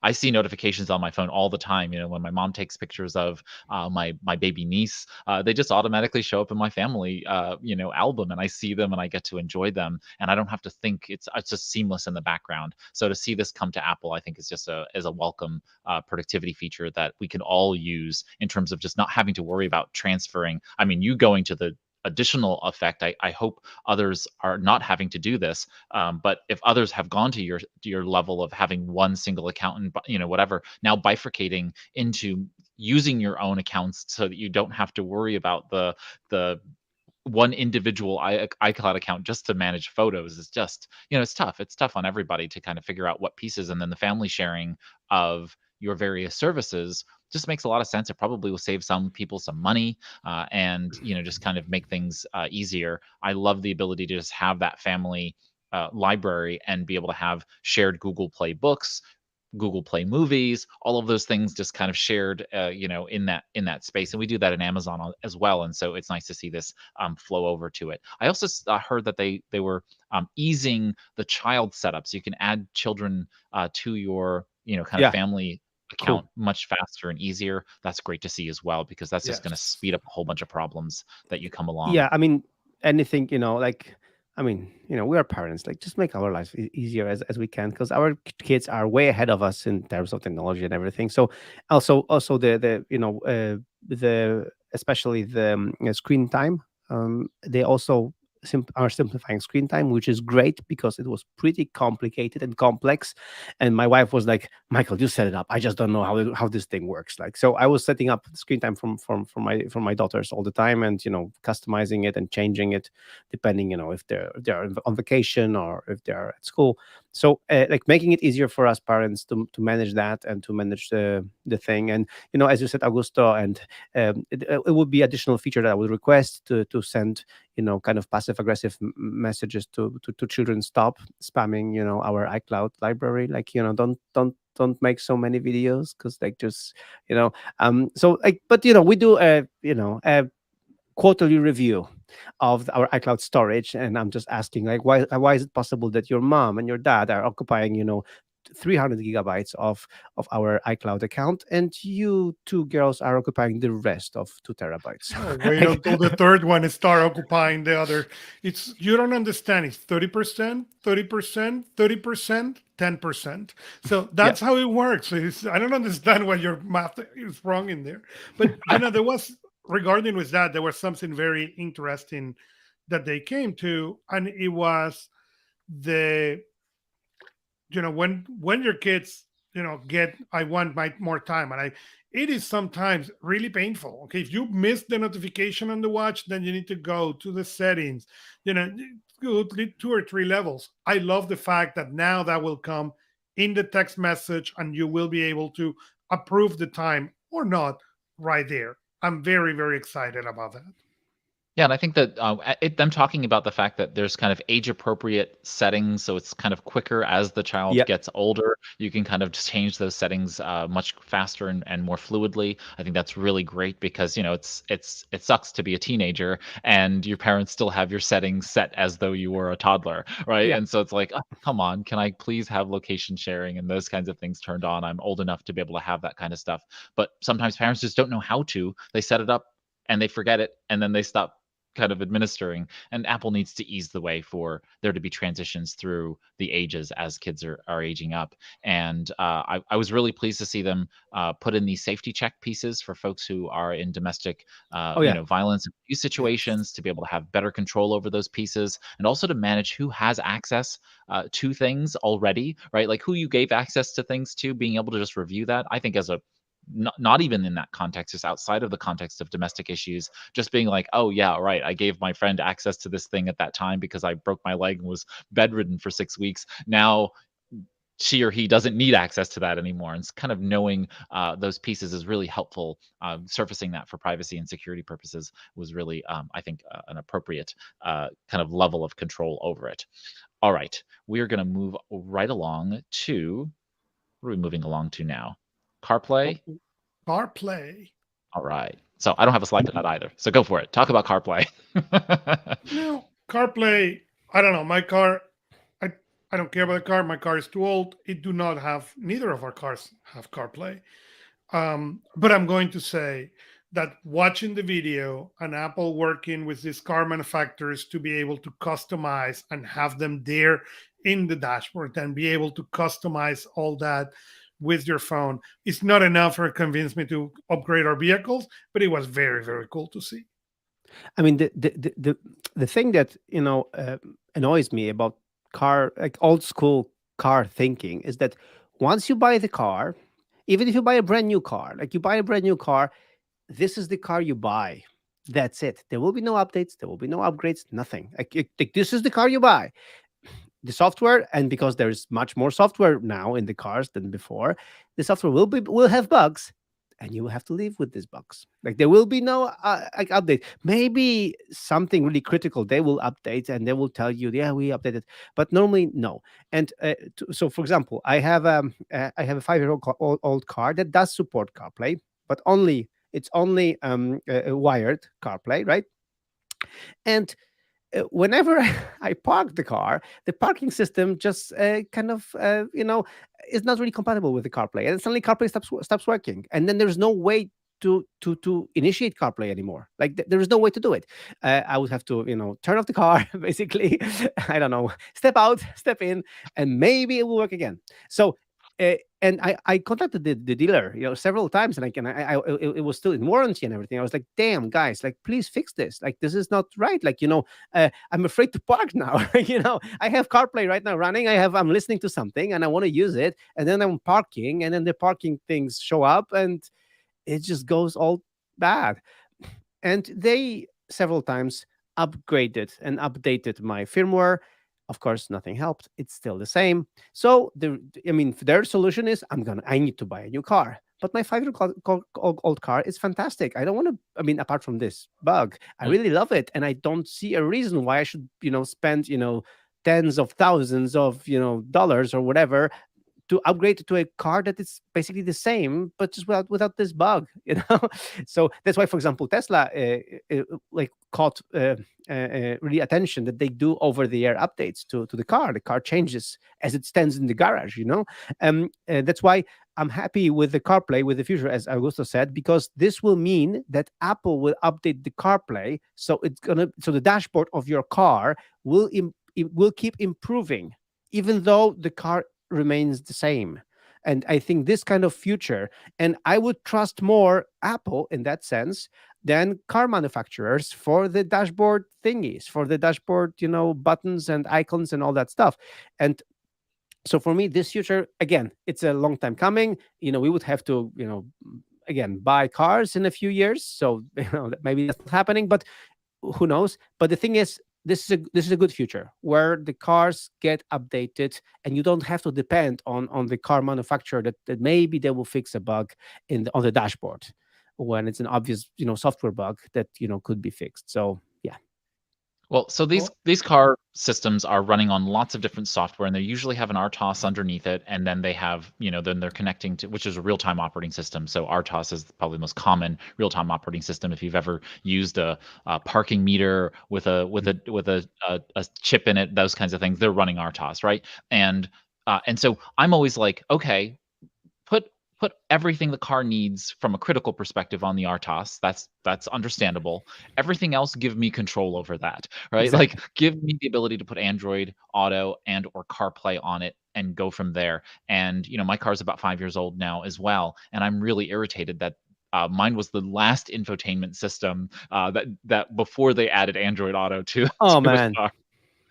I see notifications on my phone all the time. When my mom takes pictures of my baby niece, they just automatically show up in my family album, and I see them and I get to enjoy them, and I don't have to think. It's just seamless in the background. So to see this come to Apple, I think is just a welcome productivity feature that we can all use in terms of just not having to worry about transferring. I mean, you going to the additional effect. I hope others are not having to do this. But if others have gone to your level of having one single account and whatever, now bifurcating into using your own accounts so that you don't have to worry about the one individual iCloud account just to manage photos is just, it's tough. It's tough on everybody to kind of figure out what pieces, and then the family sharing of your various services just makes a lot of sense. It probably will save some people some money, and just kind of make things easier. I love the ability to just have that family library and be able to have shared Google Play books, Google Play Movies, all of those things just kind of shared, in that space, and we do that in Amazon as well. And so it's nice to see this flow over to it. I also heard that they were easing the child setup, so you can add children to your kind of Yeah, family cool. account much faster and easier. That's great to see as well, because that's just going to Yes. speed up a whole bunch of problems that you come along. Yeah, I mean, anything, like, I mean, we are parents. Like, just make our lives easier as we can, because our kids are way ahead of us in terms of technology and everything. So, also the especially the screen time. They also are simplifying screen time, which is great because it was pretty complicated and complex. And my wife was like, "Michael, you set it up. I just don't know how this thing works." Like, so I was setting up screen time from my daughters all the time, and customizing it and changing it depending, if they're on vacation or if they're at school. So, like, making it easier for us parents to manage that and to manage the thing. And as you said, Augusto, and it would be additional feature that I would request to send, kind of passive aggressive messages to children. Stop spamming, our iCloud library. Like, don't make so many videos, because, like, just, so, like, but we do a quarterly review of our iCloud storage, and I'm just asking, like, why is it possible that your mom and your dad are occupying 300 gigabytes of our iCloud account, and you two girls are occupying the rest of 2 terabytes? Oh, wait Like, until the third one start occupying the other. It's you don't understand. It's 30%, 30%, 30%, 10%. So yeah, that's how it works. I don't understand why your math is wrong in there. But there was regarding with that, there was something very interesting that they came to, and it was the when your kids get I want my more time, and I it is sometimes really painful. Okay, if you miss the notification on the watch, then you need to go to the settings, you know go to 2 or 3 levels. I love the fact that now that will come in the text message, and you will be able to approve the time or not right there. I'm very, very excited about that. Yeah, and I think that them talking about the fact that there's kind of age appropriate settings, so it's kind of quicker as the child yeah, gets older. You can kind of just change those settings much faster and more fluidly. I think that's really great because it sucks to be a teenager and your parents still have your settings set as though you were a toddler, right? yeah. And so it's like, oh, come on, can I please have location sharing and those kinds of things turned on? I'm old enough to be able to have that kind of stuff, but sometimes parents just don't know how to. They set it up and they forget it, and then they stop kind of administering. And Apple needs to ease the way for there to be transitions through the ages as kids are aging up. And I was really pleased to see them put in these safety check pieces for folks who are in domestic Oh, yeah. violence and abuse Yes. situations, to be able to have better control over those pieces, and also to manage who has access to things already, right? Like who you gave access to things to, being able to just review that. I think as a not even in that context, just outside of the context of domestic issues, just being like, oh yeah, right, I gave my friend access to this thing at that time because I broke my leg and was bedridden for 6 weeks. Now she or he doesn't need access to that anymore. And it's kind of knowing those pieces is really helpful. Surfacing that for privacy and security purposes was really, I think, an appropriate kind of level of control over it. All right, we are going to move right along to, what are we moving along to now? CarPlay. CarPlay. All right. So I don't have a slide for that either. So go for it. Talk about CarPlay. No, CarPlay. I don't know. My car. I I don't care about the car. My car is too old. It do not have. Neither of our cars have CarPlay. But I'm going to say that watching the video and Apple working with these car manufacturers to be able to customize and have them there in the dashboard and be able to customize all that with your phone is not enough to convince me to upgrade our vehicles, but it was very, very cool to see. I mean, the thing that annoys me about car, like old school car thinking, is that once you buy the car, even if you buy a brand new car, like you buy a brand new car, this is the car you buy. That's it. There will be no updates. There will be no upgrades. Nothing. Like this is the car you buy. The software, and because there's much more software now in the cars than before, the software will have bugs, and you will have to live with these bugs. Like there will be no like update. Maybe something really critical they will update, and they will tell you, yeah, we updated, but normally no. And so, for example, I have a 5-year old car that does support CarPlay, but it's only a wired CarPlay, right? And whenever I park the car, the parking system just kind of, is not really compatible with the CarPlay, and suddenly CarPlay stops working, and then there's no way to initiate CarPlay anymore. Like there is no way to do it. I would have to, turn off the car, basically. I don't know, step out, step in, and maybe it will work again. So. And I contacted the dealer, several times, and it was still in warranty and everything. I was like, damn, guys, like, please fix this. Like, this is not right. Like, I'm afraid to park now. I have CarPlay right now running. I'm listening to something and I want to use it. And then I'm parking, and then the parking things show up and it just goes all bad. And they several times upgraded and updated my firmware. Of course, nothing helped. It's still the same. So their solution is I need to buy a new car. But my 5-year-old car is fantastic. I don't want to. Apart from this bug, I really love it, and I don't see a reason why I should, spend, tens of thousands of, dollars or whatever to upgrade to a car that is basically the same, but just without this bug, So that's why, for example, Tesla like caught really attention that they do over-the-air updates to the car. The car changes as it stands in the garage, that's why I'm happy with the CarPlay with the future, as Augusto said, because this will mean that Apple will update the CarPlay, so the dashboard of your car it will keep improving, even though the car remains the same. And I think this kind of future, and I would trust more Apple in that sense than car manufacturers for the dashboard thingies, for the dashboard, buttons and icons and all that stuff. And so for me, this future, again, it's a long time coming. We would have to, again, buy cars in a few years. So maybe that's not happening, but who knows? But the thing is, this is a good future where the cars get updated and you don't have to depend on the car manufacturer that maybe they will fix a bug on the dashboard when it's an obvious software bug that could be fixed. So yeah. Well, so these car systems are running on lots of different software, and they usually have an RTOS underneath it, and then they have, then they're connecting to, which is a real-time operating system. So RTOS is probably the most common real-time operating system. If you've ever used a parking meter with a chip in it, those kinds of things, they're running RTOS, right? And so I'm always like, okay, put everything the car needs from a critical perspective on the RTOS. That's understandable. Everything else, give me control over that, right? Exactly. Like, give me the ability to put Android Auto and or CarPlay on it and go from there. And my car's about 5 years old now as well, and I'm really irritated that mine was the last infotainment system that before they added Android Auto to Oh the man. car.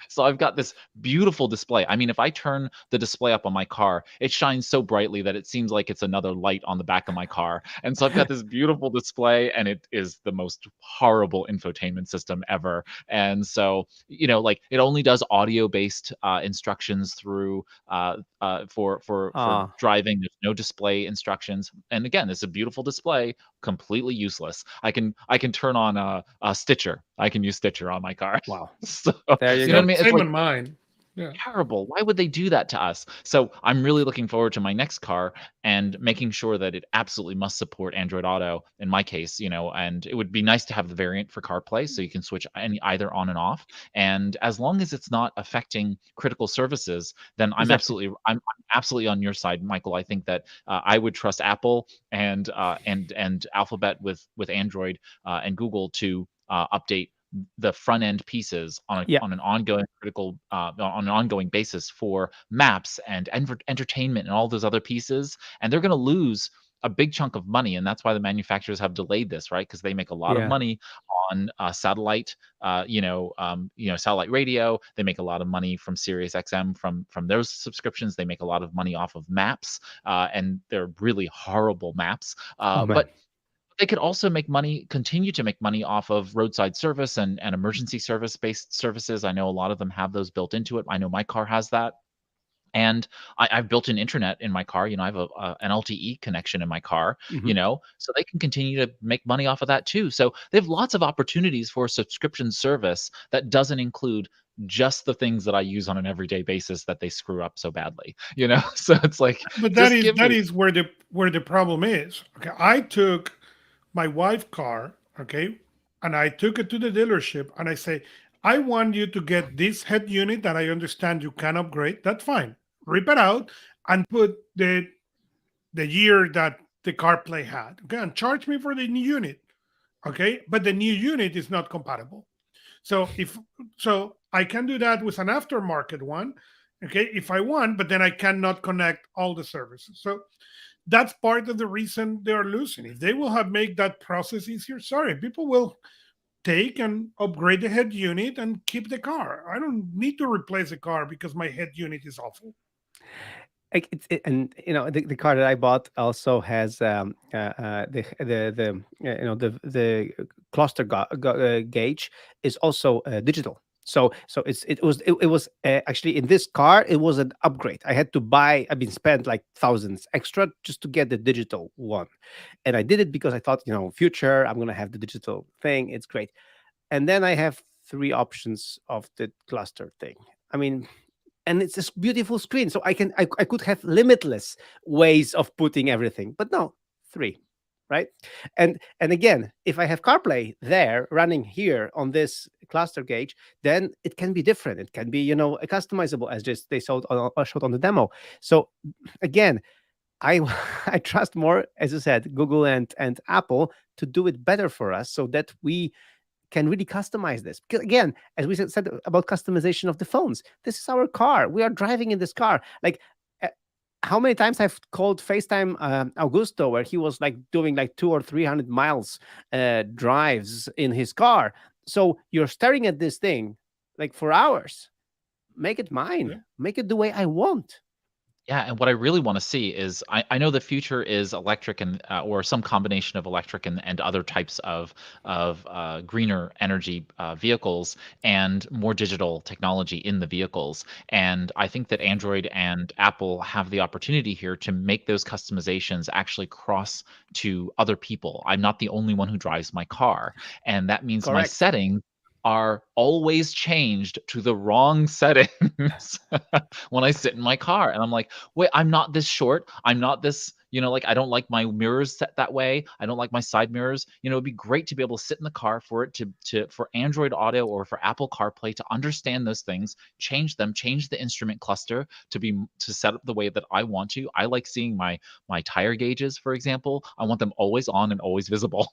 So I've got this beautiful display. I mean, if I turn the display up on my car, it shines so brightly that it seems like it's another light on the back of my car. And so I've got this beautiful display, and it is the most horrible infotainment system ever. And so, like, it only does audio-based instructions through for driving. There's no display instructions. And again, it's a beautiful display, completely useless. I can turn on a Stitcher. I can use Stitcher on my car. Wow. So There you you know what I go. mean? It's Same like, on mine. Yeah. Terrible. Why would they do that to us? So I'm really looking forward to my next car and making sure that it absolutely must support Android Auto in my case, and it would be nice to have the variant for CarPlay so you can switch either on and off. And as long as it's not affecting critical services, then Exactly. I'm absolutely on your side, Michael. I think that I would trust Apple and Alphabet with Android and Google to update the front end pieces Yeah. on an ongoing on an ongoing basis for maps and entertainment and all those other pieces, and they're going to lose a big chunk of money, and that's why the manufacturers have delayed this, right? Because they make a lot of Yeah. money on satellite, satellite radio. They make a lot of money from Sirius XM from those subscriptions. They make a lot of money off of maps, and they're really horrible maps. Oh man. But they could also continue to make money off of roadside service and emergency service-based services. I know a lot of them have those built into it. I know my car has that. And I've built an internet in my car. I have an LTE connection in my car, Hmm. so they can continue to make money off of that too. So they have lots of opportunities for a subscription service that doesn't include just the things that I use on an everyday basis that they screw up so badly. So it's like, But that just is give that me. is where the problem is. Okay, I took my wife's car, okay, and I took it to the dealership, and I say, I want you to get this head unit that I understand you can upgrade. That's fine. Rip it out and put the year that the CarPlay had. Okay, and charge me for the new unit. Okay, but the new unit is not compatible. So if so, I can do that with an aftermarket one. Okay, if I want, but then I cannot connect all the services. So that's part of the reason they are losing. If they will have made that process easier, sorry, people will take and upgrade the head unit and keep the car. I don't need to replace the car because my head unit is awful. And the car that I bought also has the cluster gauge is also digital. So it was actually in this car it was an upgrade. I had to buy. I mean, spend like thousands extra just to get the digital one, and I did it because I thought, future I'm gonna have the digital thing. It's great. And then I have three options of the cluster thing. I mean, and it's this beautiful screen, so I could have limitless ways of putting everything, but no, three, right? And again, if I have CarPlay there running here on this cluster gauge, then it can be different. It can be customizable, as just they showed on the demo. So again, I I trust more, as you said, Google and Apple to do it better for us, so that we can really customize this. Because again, as we said about customization of the phones, this is our car. We are driving in this car. Like, uh, how many times I've called FaceTime Augusto, where he was like doing like 200 or 300 miles drives in his car. So you're staring at this thing like for hours. Make it mine. Yeah. Make it the way I want. Yeah, and what I really want to see is I know the future is electric and or some combination of electric and other types of greener energy vehicles and more digital technology in the vehicles. And I think that Android and Apple have the opportunity here to make those customizations actually cross to other people. I'm not the only one who drives my car, and that means my Correct. settings are always changed to the wrong settings when I sit in my car. And I'm like, wait, I'm not this short. I'm not this, like I don't like my mirrors set that way. I don't like my side mirrors. It'd be great to be able to sit in the car for it for Android Auto or for Apple CarPlay to understand those things, change them, change the instrument cluster to set up the way that I want to. I like seeing my tire gauges, for example. I want them always on and always visible.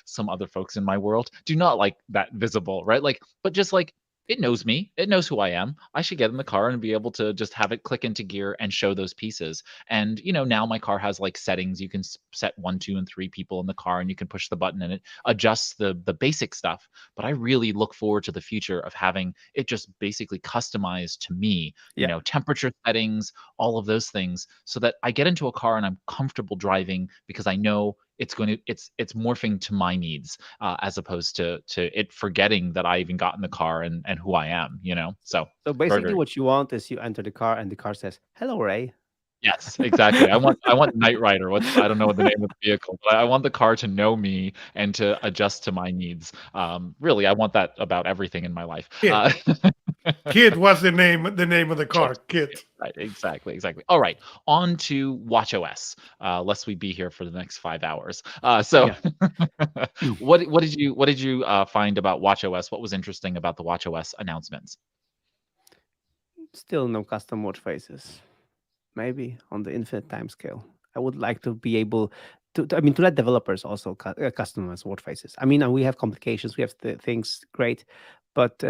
Some other folks in my world do not like that visible, right? Like, but just like it knows me. It knows who I am. I should get in the car and be able to just have it click into gear and show those pieces. And now my car has like settings. You can set 1, 2, and 3 people in the car, and you can push the button and it adjusts the basic stuff. But I really look forward to the future of having it just basically customized to me. Yeah. Temperature settings, all of those things, so that I get into a car and I'm comfortable driving because I know it's morphing to my needs, as opposed to it forgetting that I even got in the car and who I am. So So very, basically, very what you want is you enter the car and the car says, "Hello, Ray." yes, exactly. I want Knight Rider. I don't know what the name of the vehicle, but I want the car to know me and to adjust to my needs. Really, I want that about everything in my life. Yeah. Kit was the name of the car. Yeah, Kit. right, exactly, exactly. All right, on to watchOS, lest we be here for the next 5 hours. So Yeah. what did you find about watchOS? What was interesting about the watchOS announcements? Still no custom watch faces. Maybe on the infinite time scale. I would like to be able I mean, to let developers also customize watch faces. I mean, we have complications, we have the things great, but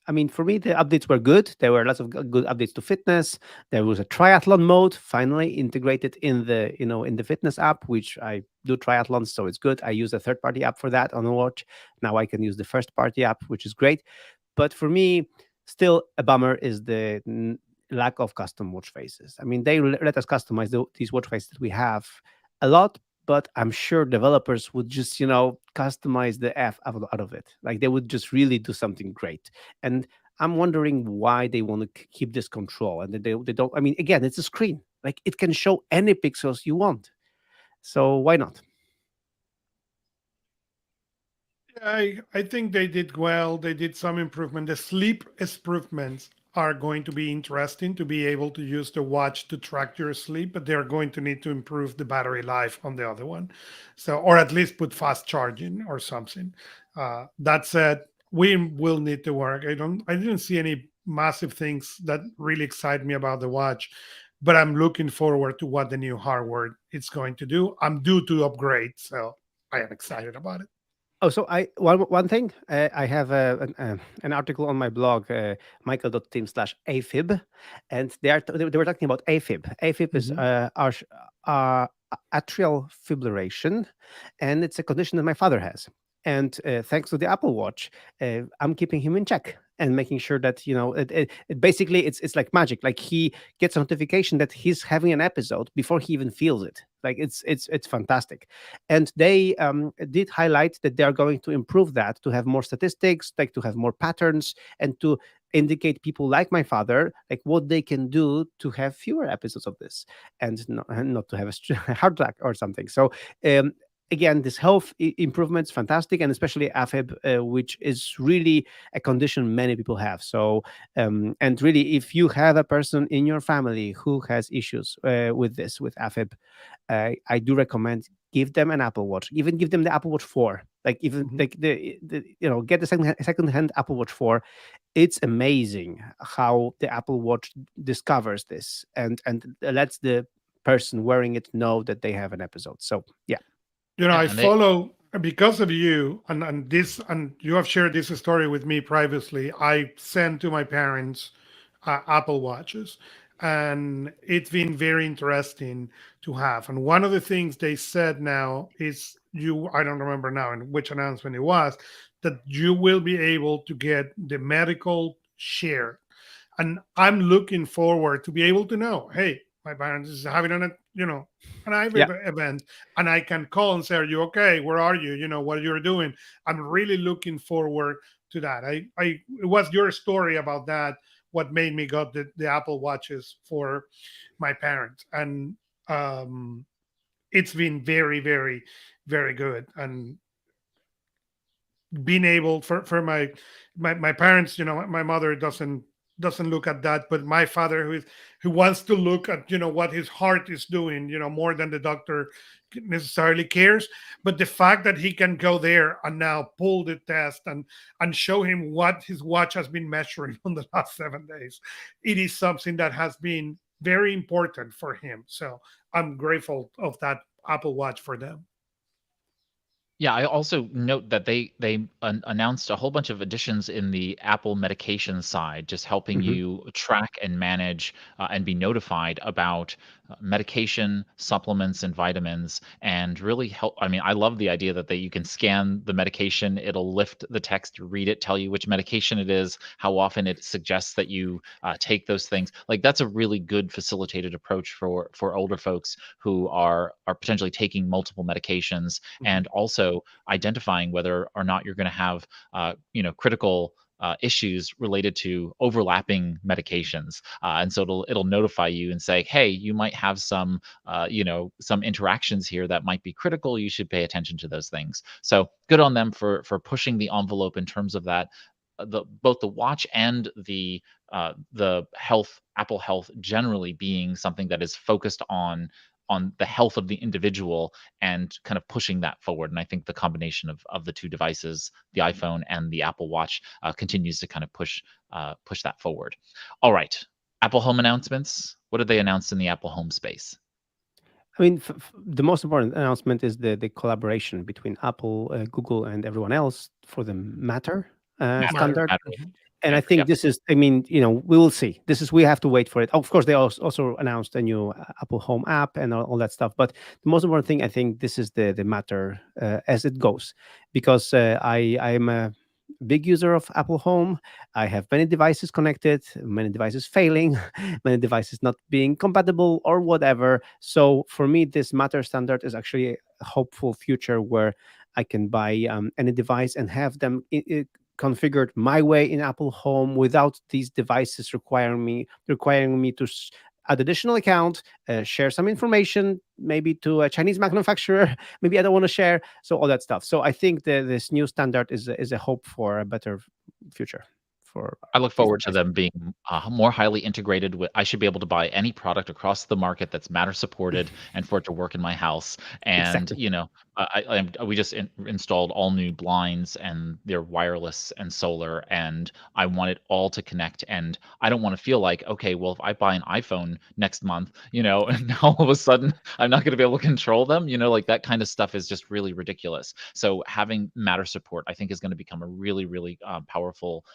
I mean, for me, the updates were good. There were lots of good updates to fitness. There was a triathlon mode finally integrated in the in the fitness app, which I do triathlons, so it's good. I use a third party app for that on the watch. Now I can use the first party app, which is great. But for me, still a bummer is the lack of custom watch faces. I mean, they let us customize these watch faces that we have a lot, but I'm sure developers would just, customize the F out of it. Like they would just really do something great. And I'm wondering why they want to keep this control and that they don't. I mean, again, it's a screen. Like it can show any pixels you want. So why not? I think they did well. They did some improvement. The sleep improvements are going to be interesting to be able to use the watch to track your sleep, but they're going to need to improve the battery life on the other one. So, or at least put fast charging or something. That said, we will need to work. I didn't see any massive things that really excite me about the watch, but I'm looking forward to what the new hardware is going to do. I'm due to upgrade, so I am excited about it. Oh, so I one thing I have an article on my blog, michael.team/afib, and they were talking about AFib. AFib is Mhm. uh, atrial fibrillation, and it's a condition that my father has. And thanks to the Apple Watch, I'm keeping him in check and making sure that it basically it's like magic. Like he gets a notification that he's having an episode before he even feels it. Like it's fantastic. And they did highlight that they are going to improve that to have more statistics, like to have more patterns, and to indicate people like my father like what they can do to have fewer episodes of this and not to have a heart attack or something. So um, again, this health improvements fantastic, and especially AFib, which is really a condition many people have. So and really, if you have a person in your family who has issues with this, with AFib, I do recommend give them an Apple Watch. Even give them the Apple Watch 4. Like even Mhm. like the get the second hand Apple Watch 4. It's amazing how the Apple Watch discovers this and lets the person wearing it know that they have an episode. So yeah. I Yeah, and they follow because of you, and you have shared this story with me previously. I sent to my parents Apple Watches, and it's been very interesting to have. And one of the things they said now is I don't remember now in which announcement it was, that you will be able to get the medical share. And I'm looking forward to be able to know, hey, my parents is having an Yeah. event, and I can call and say, are you okay? Where are you? What you're doing. I'm really looking forward to that. It was your story about that what made me got the Apple Watches for my parents, and um, it's been very, very, very good. And being able for my parents, my mother doesn't look at that, but my father who wants to look at what his heart is doing, more than the doctor necessarily cares. But the fact that he can go there and now pull the test and show him what his watch has been measuring on the last 7 days, it is something that has been very important for him. So I'm grateful of that Apple Watch for them. Yeah, I also note that they announced a whole bunch of additions in the Apple medication side, just helping Mhm. you track and manage and be notified about medication, supplements, and vitamins, and really help. I mean, I love the idea that you can scan the medication, it'll lift the text, read it, tell you which medication it is, how often it suggests that you take those things. Like that's a really good facilitated approach for older folks who are potentially taking multiple medications, Mhm. and also identifying whether or not you're going to have critical issues related to overlapping medications, and so it'll notify you and say, hey, you might have some interactions here that might be critical. You should pay attention to those things. So good on them for pushing the envelope in terms of that. both the watch and the Apple Health generally being something that is focused on the health of the individual and kind of pushing that forward. And I think the combination of the two devices, the iPhone and the Apple Watch, continues to kind of push that forward. All right, Apple Home announcements. What did they announce in the Apple Home space? I mean, the most important announcement is the collaboration between Apple, Google, and everyone else for the Matter Matter. standard. Mhm. And I Matter, think yep. this is, I mean, we will see. We have to wait for it. Of course, they also announced a new Apple Home app and all that stuff. But the most important thing, I think, this is the Matter as it goes, because I am a big user of Apple Home. I have many devices connected, many devices failing, many devices not being compatible or whatever. So for me, this Matter standard is actually a hopeful future where I can buy any device and have them configured my way in Apple Home without these devices requiring me to add additional account, share some information, maybe to a Chinese manufacturer. Maybe I don't want to share, so all that stuff. So I think this new standard is a hope for a better future for I look these forward to devices. them being more highly integrated with. I should be able to buy any product across the market that's Matter supported, and for it to work in my house. And Exactly. we just installed all new blinds, and they're wireless and solar, and I want it all to connect. And I don't want to feel like, okay, well, if I buy an iPhone next month, and now all of a sudden I'm not going to be able to control them. Like that kind of stuff is just really ridiculous. So having Matter support, I think, is going to become a really, really powerful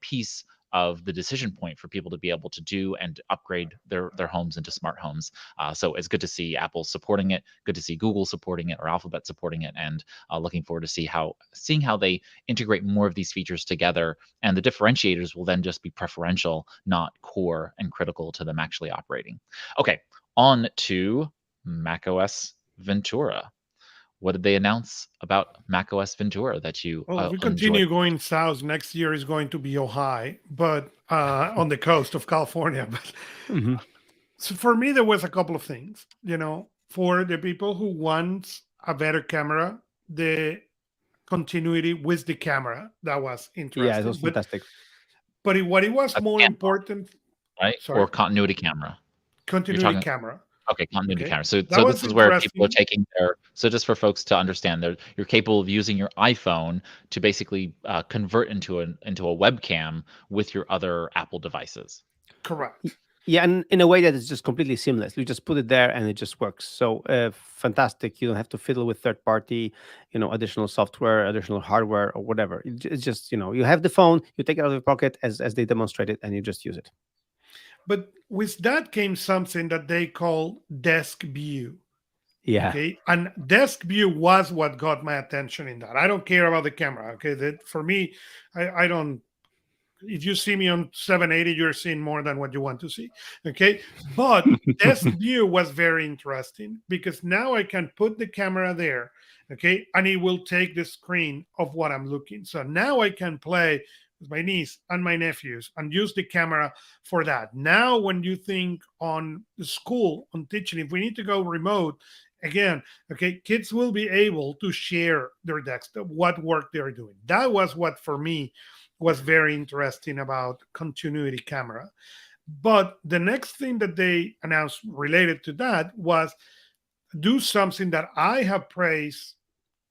piece of the decision point for people to be able to do and upgrade their homes into smart homes. So it's good to see Apple supporting it, good to see Google supporting it, or Alphabet supporting it, and looking forward to seeing how they integrate more of these features together. And the differentiators will then just be preferential, not core and critical to them actually operating. Okay, on to macOS Ventura. What did they announce about macOS Ventura that you Well, if we enjoyed? continue going south, next year is going to be Ojai, but on the coast of California. But Hmm. so for me, there was a couple of things. For the people who want a better camera, the continuity with the camera, that was Yeah, it was interesting. But fantastic. what it was That's more hands-off, important, right? sorry, Or continuity camera? You're continuity talking. camera. Okay, continuity Okay, camera. So that so this was is where people are interesting. taking so just for folks to understand, you're capable of using your iPhone to basically, convert into a webcam with your other Apple devices. Y- Correct. Yeah, and in a way that is just completely seamless. You just put it there and it just works. So fantastic. You don't have to fiddle with third party, additional software, additional hardware, or whatever. It's just you have the phone, you take it out of your pocket as they demonstrated, and you just use it. But with that came something that they call desk view. Yeah. Okay, and desk view was what got my attention in that. I don't care about the camera. Okay, that for me, I don't. If you see me on 780, you're seeing more than what you want to see. Okay, but desk view was very interesting because now I can put the camera there. Okay, and it will take the screen of what I'm looking. So now I can play with my niece and my nephews and use the camera for that. Now, when you think on the school, on teaching, if we need to go remote, again, okay, kids will be able to share their desktop, what work they're doing. That was what for me was very interesting about continuity camera. But the next thing that they announced related to that was do something that I have praised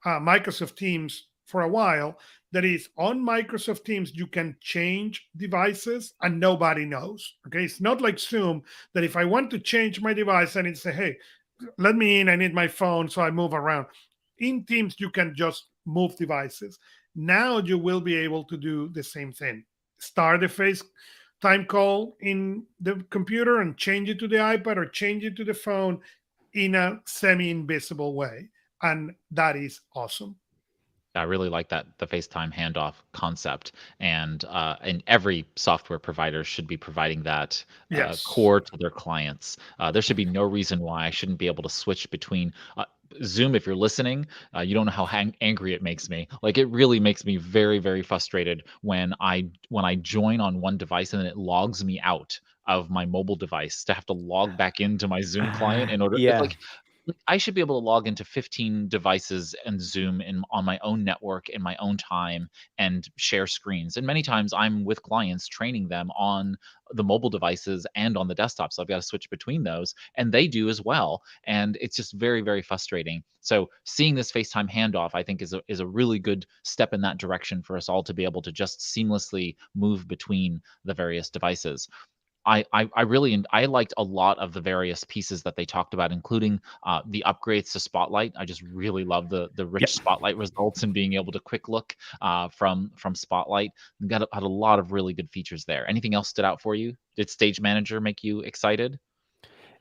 Microsoft Teams for a while. That is, on Microsoft Teams, you can change devices and nobody knows. Okay, it's not like Zoom that if I want to change my device, I need to say, "Hey, let me in. I need my phone," so I move around. In Teams, you can just move devices. Now you will be able to do the same thing. Start the FaceTime call in the computer and change it to the iPad or change it to the phone in a semi-invisible way. And that is awesome. I really like that, the FaceTime handoff concept, and every software provider should be providing that Yes. core to their clients. There should be no reason why I shouldn't be able to switch between Zoom. If you're listening, you don't know how angry it makes me. Like it really makes me very, very frustrated when I join on one device and then it logs me out of my mobile device to have to log back into my Zoom client in order. It's Yeah. like like, I should be able to log into 15 devices and Zoom on my own network in my own time and share screens. And many times I'm with clients training them on the mobile devices and on the desktop. So I've got to switch between those, and they do as well. And it's just very, very frustrating. So seeing this FaceTime handoff, I think, is a really good step in that direction for us all to be able to just seamlessly move between the various devices. I really I liked a lot of the various pieces that they talked about, including the upgrades to Spotlight. I just really love the rich Yep. Spotlight results and being able to quick look from Spotlight. Had a lot of really good features there. Anything else stood out for you? Did Stage Manager make you excited?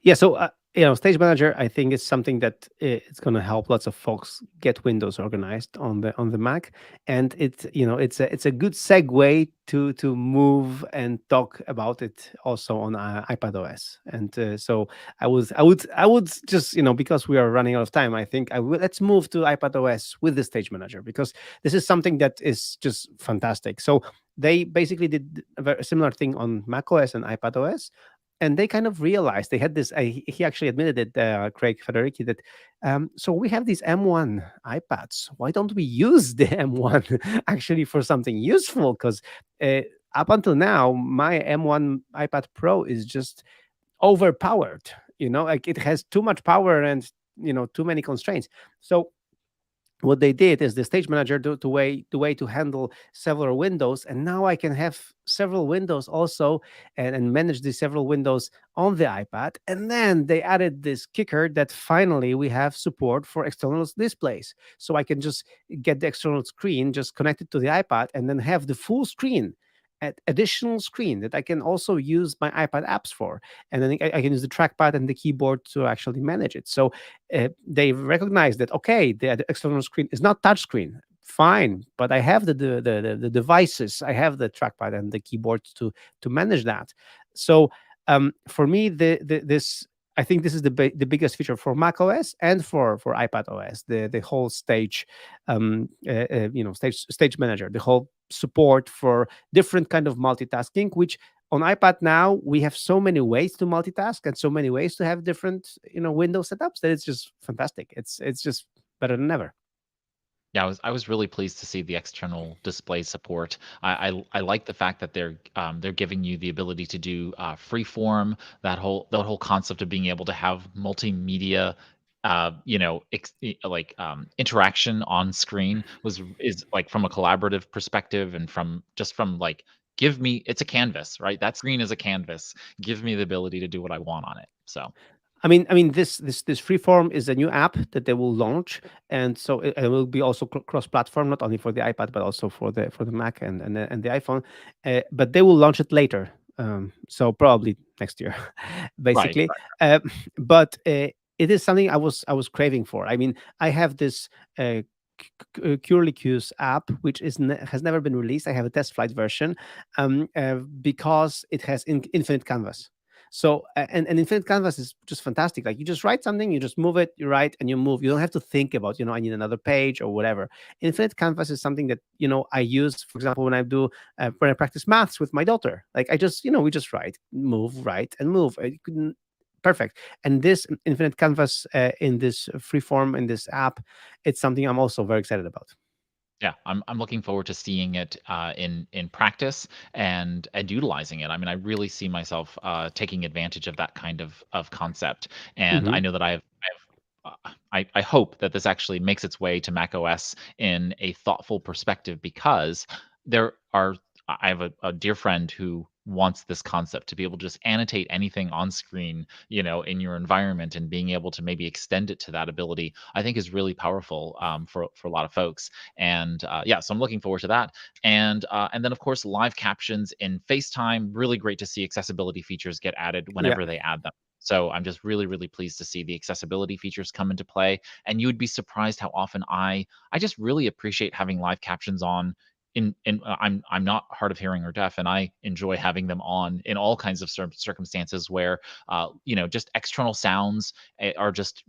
Yeah, so Stage Manager, I think is something that it's going to help lots of folks get Windows organized on the Mac, and it's a good segue to move and talk about it also on iPad OS. And so I would just because we are running out of time, I think let's move to iPad OS with the Stage Manager, because this is something that is just fantastic. So they basically did a very similar thing on Mac OS and iPad OS, and they kind of realized they had this. He actually admitted it, Craig Federici, that so we have these M1 iPads. Why don't we use the M1 actually for something useful? Because up until now, my M1 iPad Pro is just overpowered. Like it has too much power and too many constraints. So what they did is the Stage Manager the way to handle several windows, and now I can have several windows also, and manage these several windows on the iPad. And then they added this kicker that finally we have support for external displays, so I can just get the external screen just connected to the iPad, and then have the full screen, additional screen that I can also use my iPad apps for, and then I can use the trackpad and the keyboard to actually manage it. So they recognize that, okay, the external screen is not touchscreen, fine, but I have the devices, I have the trackpad and the keyboard to manage that. So for me, this I think this is the biggest feature for Mac OS and for iPad OS. The whole stage manager, the whole support for different kind of multitasking, which on iPad now we have so many ways to multitask and so many ways to have different window setups, that it's just fantastic. It's just better than ever. Yeah, I was really pleased to see the external display support. I like the fact that they're giving you the ability to do freeform. That whole concept of being able to have multimedia, interaction on screen is like, from a collaborative perspective, and from like, give me, it's a canvas, right? That screen is a canvas. Give me the ability to do what I want on it. So I mean, this Freeform is a new app that they will launch, and so it will be also cross-platform, not only for the iPad but also for the Mac and the iPhone. But they will launch it later, so probably next year, right, basically. Uh, but it is something I was craving for. I mean, I have this. Curlycues app, which has never been released. I have a test flight version, because it has infinite canvas. So and infinite canvas is just fantastic. Like, you just write something, you just move it, you write and you move. You don't have to think about, I need another page or whatever. Infinite canvas is something that I use, for example, when I practice maths with my daughter. Like, I just we just write and move. Perfect. And this infinite canvas, in this free form, in this app, it's something I'm also very excited about. yeah, I'm looking forward to seeing it in practice and utilizing it. I mean, I really see myself taking advantage of that kind of concept, and I Hmm. know that I hope that this actually makes its way to Mac OS in a thoughtful perspective, because there are I have a dear friend who wants this concept to be able to just annotate anything on screen, in your environment, and being able to maybe extend it to that ability, I think, is really powerful, for a lot of folks. And yeah, so I'm looking forward to that. And then, of course, live captions in FaceTime. Really great to see accessibility features get added Yeah. whenever they add them. So I'm just really, really pleased to see the accessibility features come into play. And you would be surprised how often I just really appreciate having live captions on. I'm not hard of hearing or deaf, and I enjoy having them on in all kinds of circumstances where just external sounds are just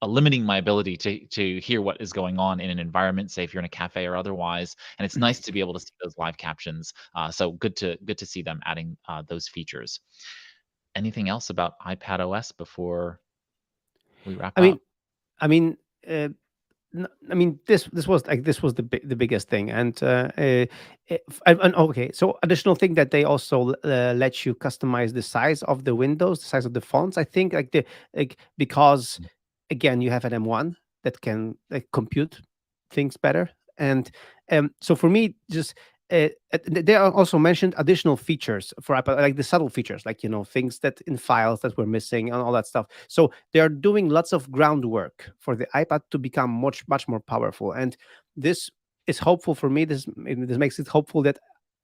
limiting my ability to hear what is going on in an environment, say if you're in a cafe or otherwise. And it's nice to be able to see those live captions. So good to see them adding those features. Anything else about iPad OS before? we wrap I mean, up? I mean, uh, I mean, this was the biggest thing, and okay. So additional thing that they also let you customize the size of the windows, the size of the fonts. I think because again you have an M1 that can compute things better, and so for me just. They are also mentioned additional features for iPad, like the subtle features, like things that in files that were missing and all that stuff. So they are doing lots of groundwork for the iPad to become much more powerful, and this is hopeful for me. This makes it hopeful that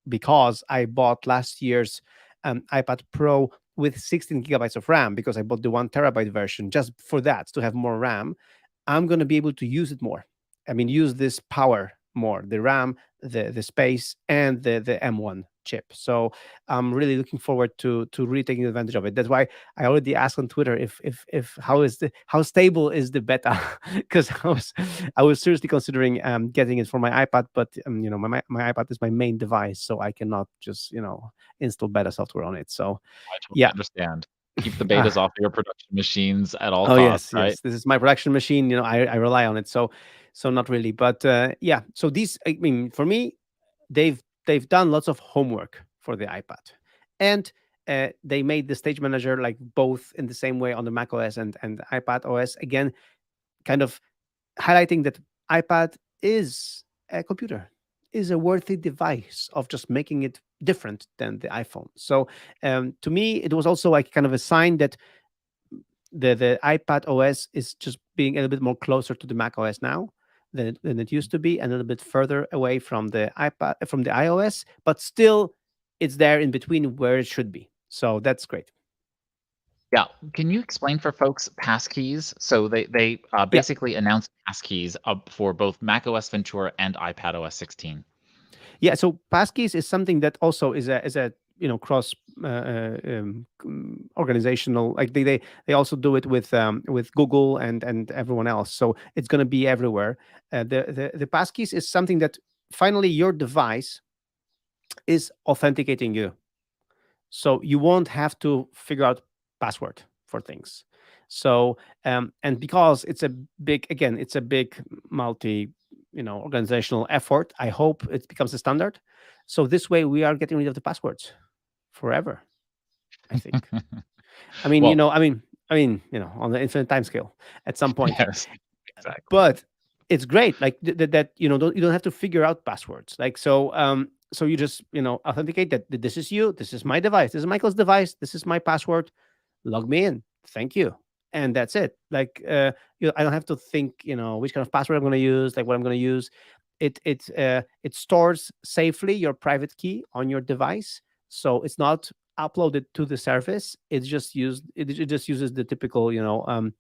because I bought last year's iPad Pro with 16 gigabytes of RAM, because I bought the 1 terabyte version just for that to have more RAM, I'm going to be able to use it more. I mean, use this power more, the RAM, the space, and the M1 chip. So I'm really looking forward to really taking advantage of it. That's why I already asked on Twitter if how stable is the beta, because I was seriously considering getting it for my iPad, but my iPad is my main device, so I cannot just install beta software on it. So I totally yeah. understand. Keep the betas Ah, off of your production machines at all oh costs, yes, right? yes. This is my production machine. I rely on it. So not really, but yeah. So these, I mean, for me, they've done lots of homework for the iPad, and they made the stage manager like both in the same way on the Mac OS and iPad OS. Again, kind of highlighting that iPad is a computer, is a worthy device of just making it different than the iPhone. So to me, it was also like kind of a sign that the iPad OS is just being a little bit more closer to the Mac OS now than it used to be, and a little bit further away from the iOS, but still it's there in between where it should be. So that's great. Yeah. Can you explain for folks passkeys? So they Yeah. basically announced passkeys up for both macOS Ventura and iPadOS 16. Yeah, so passkeys is something that also is a cross organizational, like they also do it with Google and everyone else, so it's going to be everywhere. The passkeys is something that finally your device is authenticating you, so you won't have to figure out password for things. So and because it's a big, again, it's a big multi organizational effort, I hope it becomes a standard. So this way we are getting rid of the passwords forever, I think. I mean, Well, on the infinite time scale at some point. yes, exactly. But it's great, like that you don't have to figure out passwords, like so you just authenticate that this is you, this is my device, this is Michael's device, this is my password, log me in, thank you, and that's it. Like I don't have to think which kind of password I'm going to use, like what I'm going to use. It stores safely your private key on your device, so it's not uploaded to the service. It just uses the typical um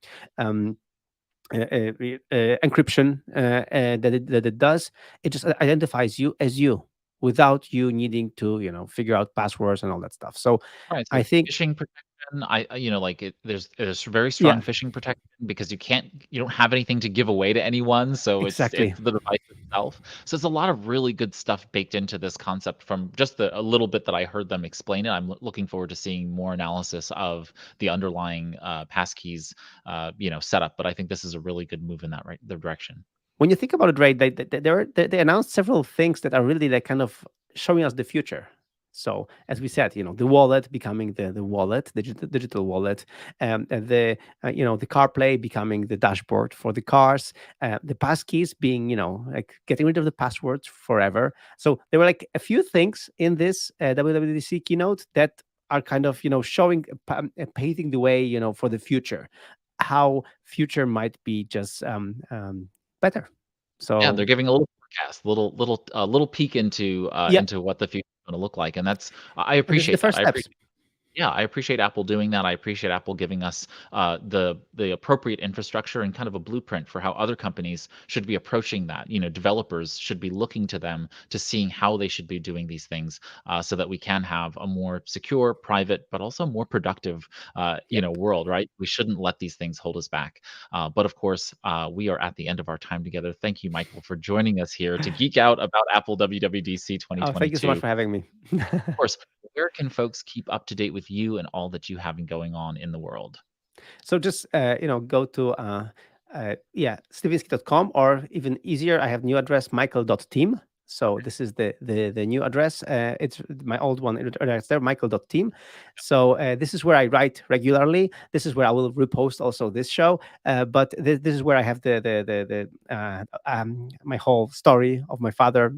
encryption that it does. It just identifies you as you without you needing to figure out passwords and all that stuff. So Right, I so think, phishing protection, like there's very yeah, strong phishing protection because you don't have anything to give away to anyone, so exactly. it's the device itself. So it's a lot of really good stuff baked into this concept from just a little bit that I heard them explain it. I'm looking forward to seeing more analysis of the underlying passkeys, setup. But I think this is a really good move in the direction. When you think about it, right, they announced several things that are really like kind of showing us the future. So as we said, the wallet becoming the wallet, digital wallet, and the CarPlay becoming the dashboard for the cars, the passkeys being like getting rid of the passwords forever. So there were like a few things in this WWDC keynote that are kind of showing, paving the way for the future, how future might be just better. Yeah, they're So giving a little forecast, little peek yeah, into what the future is gonna look like, and that's I and this is the appreciate that. first steps. Yeah, I appreciate Apple doing that. I appreciate Apple giving us the appropriate infrastructure and kind of a blueprint for how other companies should be approaching that. Developers should be looking to them to seeing how they should be doing these things, so that we can have a more secure, private, but also more productive, Yep. world. Right? We shouldn't let these things hold us back. But of course, we are at the end of our time together. Thank you, Michael, for joining us here to geek out about Apple WWDC Oh, thank you so much 2022. for having me. Of course, where can folks keep up to date with you and all that you have going on in the world? So just go to Stevinsky.com, or even easier, I have new address, michael.team. So this is the new address. It's my old one address there, michael.team. So this is where I write regularly. This is where I will repost also this show. But this is where I have my whole story of my father,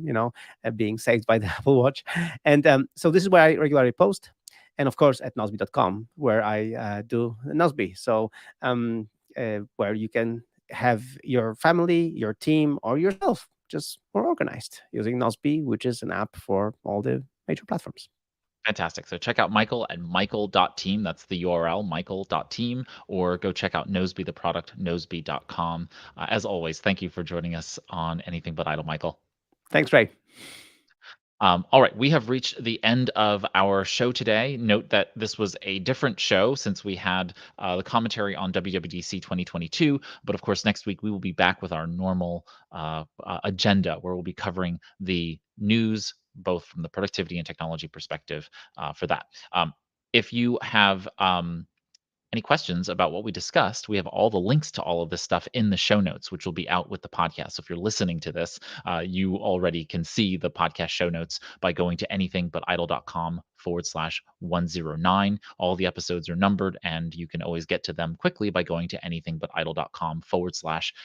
being saved by the Apple Watch. And so this is where I regularly post. And of course at nosby.com, where I do Nosby. So where you can have your family, your team, or yourself just more organized using Nosby, which is an app for all the major platforms. Fantastic. So check out Michael at michael.team. That's the URL, michael.team, or go check out Nosby, the product, nosby.com. As always, thank you for joining us on Anything But Idle, Michael. Thanks, Ray. All right, we have reached the end of our show today. Note that this was a different show since we had the commentary on WWDC 2022. But of course, next week we will be back with our normal agenda, where we'll be covering the news, both from the productivity and technology perspective for that. If you have any questions about what we discussed, we have all the links to all of this stuff in the show notes, which will be out with the podcast. So if you're listening to this, you already can see the podcast show notes by going to anythingbutidle.com/109. All the episodes are numbered, and you can always get to them quickly by going to anythingbutidle.com/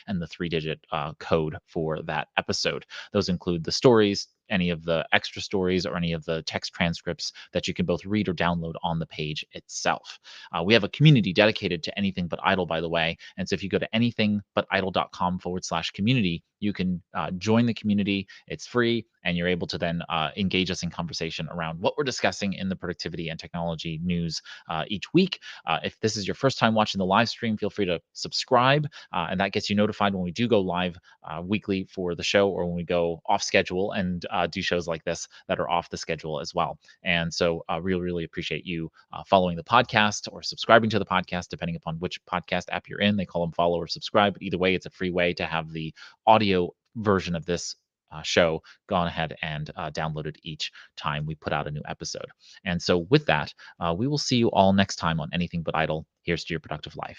and the 3-digit code for that episode. Those include the stories, any of the extra stories, or any of the text transcripts that you can both read or download on the page itself. We have a community dedicated to Anything But Idle, by the way. And so if you go to anythingbutidle.com/community, you can join the community. It's free, and you're able to then engage us in conversation around what we're discussing in the productivity and technology news each week. If this is your first time watching the live stream, feel free to subscribe, and that gets you notified when we do go live weekly for the show, or when we go off schedule and do shows like this that are off the schedule as well. And so really, really appreciate you following the podcast or subscribing to the podcast, depending upon which podcast app you're in. They call them follow or subscribe. But either way, it's a free way to have the audio version of this show gone ahead and downloaded each time we put out a new episode. And so with that, we will see you all next time on Anything But Idle. Here's to your productive life.